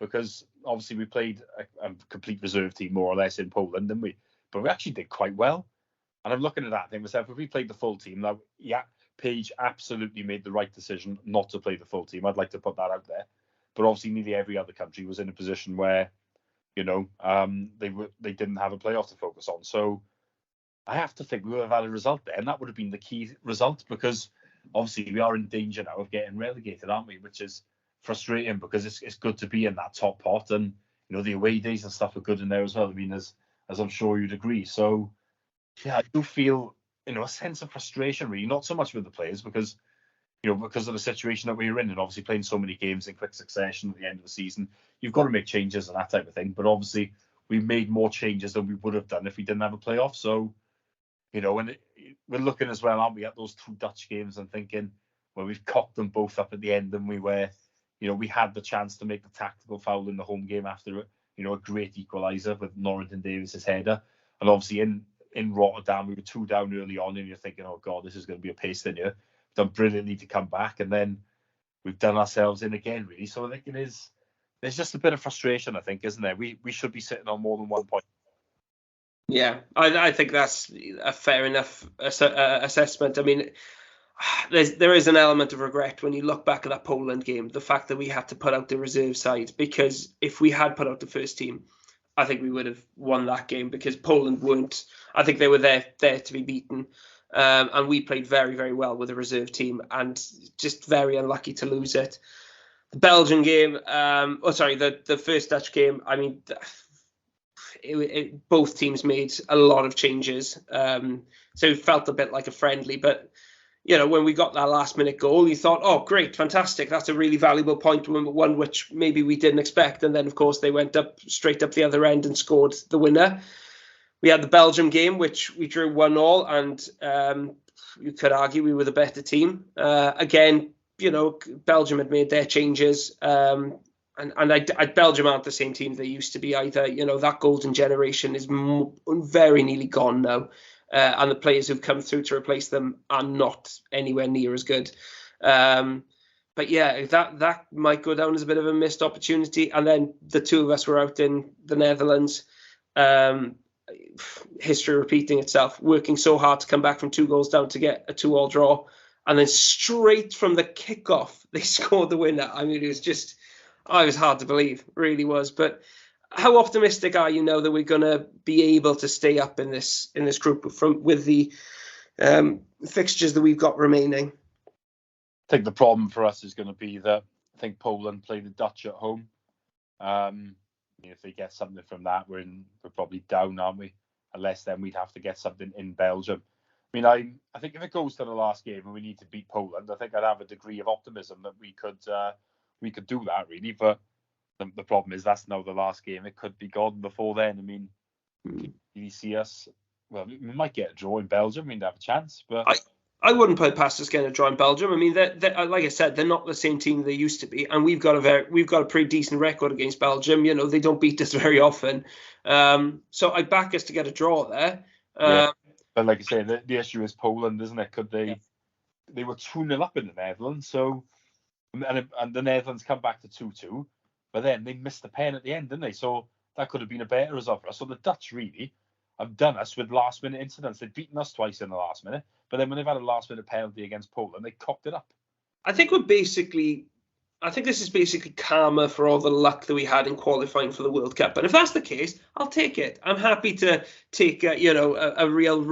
S2: Because obviously we played a complete reserve team more or less in Poland, didn't we? But we actually did quite well. And I'm looking at that thing myself. If we played the full team, now, yeah, Page absolutely made the right decision not to play the full team. I'd like to put that out there. But obviously, nearly every other country was in a position where, they didn't have a playoff to focus on. So I have to think we would have had a result there, and that would have been the key result, because obviously we are in danger now of getting relegated, aren't we? Which is frustrating, because it's good to be in that top pot, and the away days and stuff are good in there as well. I mean, as I'm sure you'd agree. So yeah, I do feel a sense of frustration, really, not so much with the players, because because of the situation that we were in, and obviously playing so many games in quick succession at the end of the season, you've got to make changes and that type of thing. But obviously, we made more changes than we would have done if we didn't have a playoff. So, and we're looking as well, aren't we, at those 2 Dutch games and thinking, well, we've cocked them both up at the end, and we were, we had the chance to make the tactical foul in the home game after, a great equaliser with Norrington Davis's header. And obviously in Rotterdam, we were 2 down early on, and you're thinking, oh God, this is going to be a pasting here. Done brilliantly to come back, and then we've done ourselves in again, really. So I think there's just a bit of frustration, I think, isn't there? We should be sitting on more than 1 point.
S1: Yeah, I think that's a fair enough assessment. I mean, there is an element of regret when you look back at that Poland game, the fact that we had to put out the reserve side, because if we had put out the first team, I think we would have won that game, because Poland weren't. I think they were there to be beaten. And we played very, very well with a reserve team, and just very unlucky to lose it. The Belgian game, the first Dutch game, I mean, both teams made a lot of changes. So it felt a bit like a friendly, but, when we got that last minute goal, you thought, oh, great, fantastic. That's a really valuable point, one which maybe we didn't expect. And then, of course, they went straight up the other end and scored the winner. We had the Belgium game, which we drew 1-1, and you could argue we were the better team. Again, Belgium had made their changes, and Belgium aren't the same team they used to be either. That golden generation is very nearly gone now, and the players who've come through to replace them are not anywhere near as good. But yeah, that might go down as a bit of a missed opportunity. And then the 2 of us were out in the Netherlands. History repeating itself, working so hard to come back from 2 goals down to get a 2-2 draw, and then straight from the kickoff they scored the winner. I mean, it was hard to believe, really was. But how optimistic are you now that we're going to be able to stay up in this group with the fixtures that we've got remaining?
S2: I think the problem for us is going to be that I think Poland play the Dutch at home. If they get something from that, we're probably down, aren't we? Unless then we'd have to get something in Belgium. I mean, I think if it goes to the last game and we need to beat Poland, I think I'd have a degree of optimism that we could do that, really. But the problem is that's now the last game. It could be gone before then. I mean, do you see us? Well, we might get a draw in Belgium. We'd have a chance, but
S1: I wouldn't put past us getting a draw in Belgium. I mean, they're, like I said, they're not the same team they used to be, and we've got a pretty decent record against Belgium. They don't beat us very often, so I back us to get a draw there.
S2: But like I say, the issue is Poland, isn't it? Could they? Yeah. They were 2-0 up in the Netherlands, so and the Netherlands come back to 2-2, but then they missed the pen at the end, didn't they? So that could have been a better result for us. So the Dutch really have done us with last-minute incidents. They've beaten us twice in the last minute, but then when they've had a last-minute penalty against Poland, they cocked it up.
S1: I think this is basically karma for all the luck that we had in qualifying for the World Cup. And if that's the case, I'll take it. I'm happy to take a real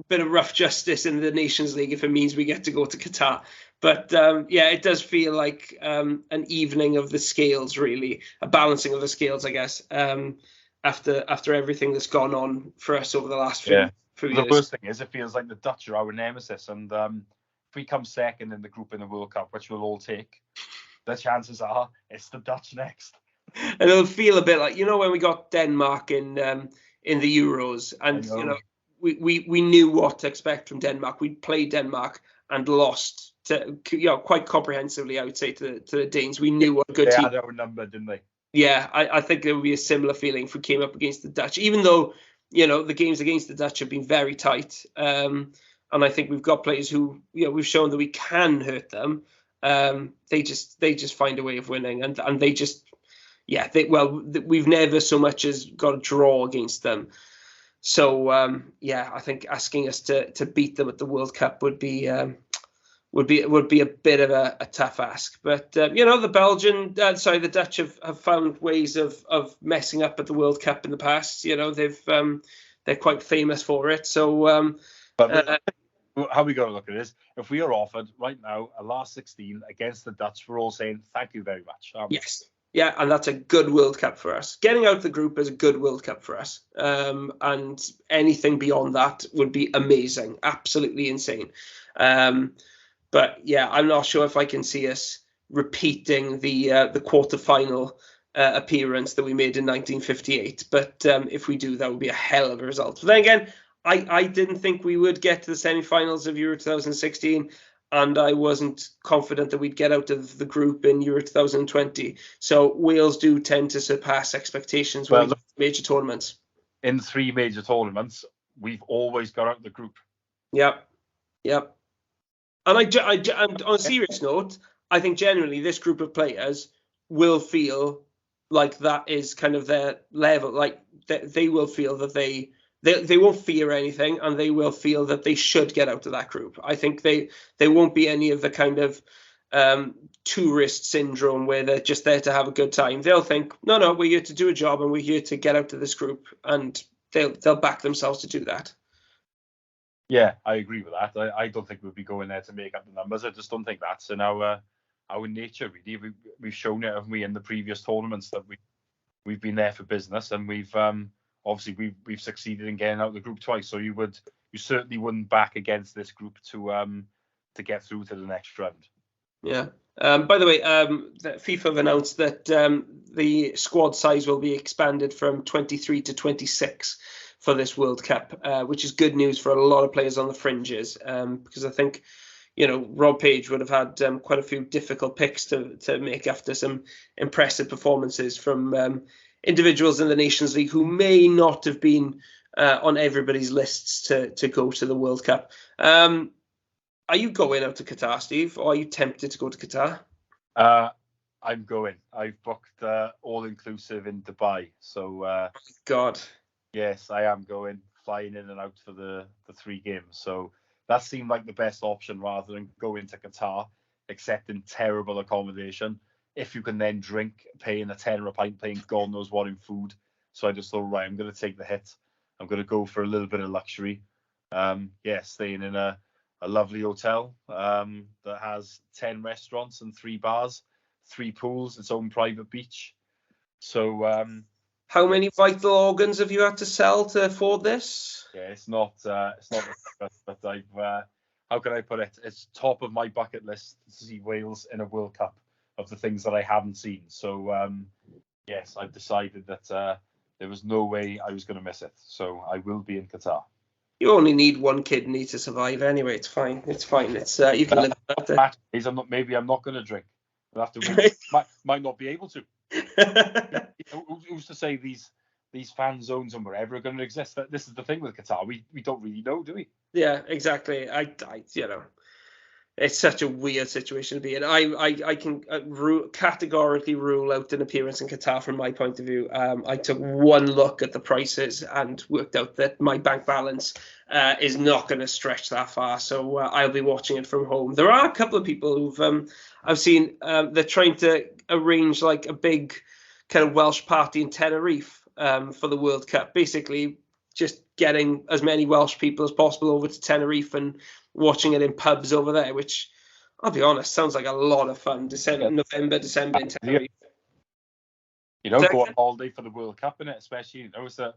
S1: bit of rough justice in the Nations League if it means we get to go to Qatar. But it does feel like an evening of the scales, really, a balancing of the scales, I guess. After everything that's gone on for us over the last few years.
S2: The worst thing is, it feels like the Dutch are our nemesis, and if we come second in the group in the World Cup, which we'll all take, the chances are it's the Dutch next.
S1: And it'll feel a bit like, when we got Denmark in the Euros, and we knew what to expect from Denmark. We played Denmark and lost quite comprehensively, I would say, to the Danes. We knew what a good team.
S2: They had our number, didn't they?
S1: Yeah, I think there would be a similar feeling if we came up against the Dutch, even though, the games against the Dutch have been very tight. And I think we've got players who, we've shown that we can hurt them. They just find a way of winning, and they just, we've never so much as got a draw against them. So, I think asking us to beat them at the World Cup would be would be a bit of a tough ask. But the Dutch have found ways of messing up at the World Cup in the past. They're quite famous for it. So,
S2: but how we got to look at this? If we are offered right now a last 16 against the Dutch, we're all saying thank you very much.
S1: Yes. Yeah, and that's a good World Cup for us. Getting out of the group is a good World Cup for us. And anything beyond that would be amazing. Absolutely insane. But yeah, I'm not sure if I can see us repeating the quarterfinal appearance that we made in 1958. But if we do, that would be a hell of a result. But then again, I didn't think we would get to the semi-finals of Euro 2016, and I wasn't confident that we'd get out of the group in Euro 2020. So Wales do tend to surpass expectations when we get to major tournaments.
S2: In 3 major tournaments, we've always got out of the group.
S1: Yep. And on a serious note, I think generally this group of players will feel like that is kind of their level. Like they will feel that they won't fear anything, and they will feel that they should get out of that group. I think they won't be any of the kind of tourist syndrome where they're just there to have a good time. They'll think, no, we're here to do a job, and we're here to get out of this group, and they'll back themselves to do that.
S2: Yeah, I agree with that. I don't think we'll be going there to make up the numbers. I just don't think that's in our nature, really. We've shown it, haven't we, in the previous tournaments that we've been there for business, and we've obviously we've succeeded in getting out of the group twice. So you certainly wouldn't back against this group to get through to the next round.
S1: Yeah. By the way, FIFA have announced that the squad size will be expanded from 23 to 26 for this World Cup, which is good news for a lot of players on the fringes, because I think, Rob Page would have had quite a few difficult picks to make after some impressive performances from individuals in the Nations League who may not have been on everybody's lists to go to the World Cup. Are you going out to Qatar, Steve, or are you tempted to go to Qatar?
S2: I'm going. I've booked all-inclusive in Dubai. So,
S1: God.
S2: Yes, I am going, flying in and out for the 3 games. So that seemed like the best option rather than going to Qatar, accepting terrible accommodation. If you can then drink, paying a tenner a pint, paying God knows what in food. So I just thought, right, I'm going to take the hit. I'm going to go for a little bit of luxury. Staying in a lovely hotel that has 10 restaurants and 3 bars, 3 pools, its own private beach. So
S1: how many vital organs have you had to sell to afford this?
S2: Yeah, it's not but I've how can I put it? It's top of my bucket list to see Wales in a World Cup of the things that I haven't seen. So yes, I've decided that there was no way I was going to miss it. So I will be in Qatar.
S1: You only need 1 kidney to survive anyway. It's fine. It's you can live without it.
S2: Maybe I'm not going to drink. I'll have to might not be able to. Who's to say these fan zones and wherever are going to exist? This is the thing with Qatar. We don't really know, do we?
S1: Yeah, exactly. I it's such a weird situation to be in. I can categorically rule out an appearance in Qatar from my point of view. I took 1 look at the prices and worked out that my bank balance is not going to stretch that far. So I'll be watching it from home. There are a couple of people who've I've seen they're trying to arrange like a big kind of Welsh party in Tenerife for the World Cup. Basically, just getting as many Welsh people as possible over to Tenerife and watching it in pubs over there, which, I'll be honest, sounds like a lot of fun. November, December in Tenerife.
S2: Go on holiday for the World Cup, innit? Especially, it's a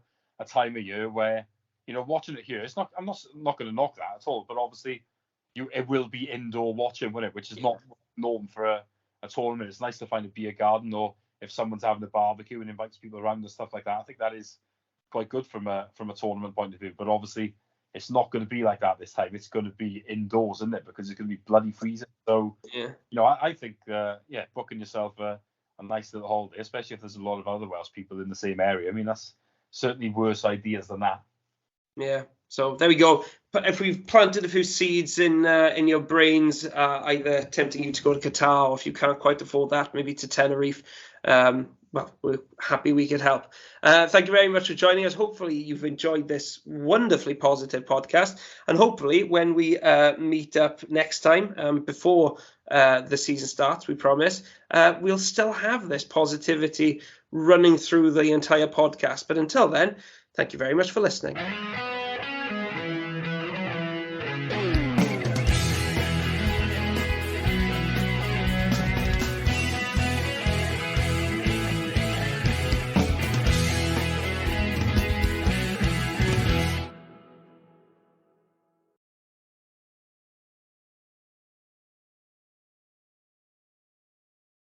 S2: time of year where, watching it here, it's not. I'm not going to knock that at all. But obviously, it will be indoor watching, won't it? Which is not norm for a tournament. It's nice to find a beer garden, or if someone's having a barbecue and invites people around and stuff like that. I think that is quite good from a tournament point of view. But obviously, it's not going to be like that this time. It's going to be indoors, isn't it? Because it's going to be bloody freezing. So,
S1: yeah.
S2: I think, booking yourself a nice little holiday, especially if there's a lot of other Welsh people in the same area. I mean, that's certainly worse ideas than that.
S1: Yeah. So there we go. But if we've planted a few seeds in your brains, either tempting you to go to Qatar, or if you can't quite afford that, maybe to Tenerife, well, we're happy we could help. Thank you very much for joining us. Hopefully you've enjoyed this wonderfully positive podcast, and hopefully when we meet up next time, before the season starts, we promise, we'll still have this positivity running through the entire podcast. But until then, thank you very much for listening.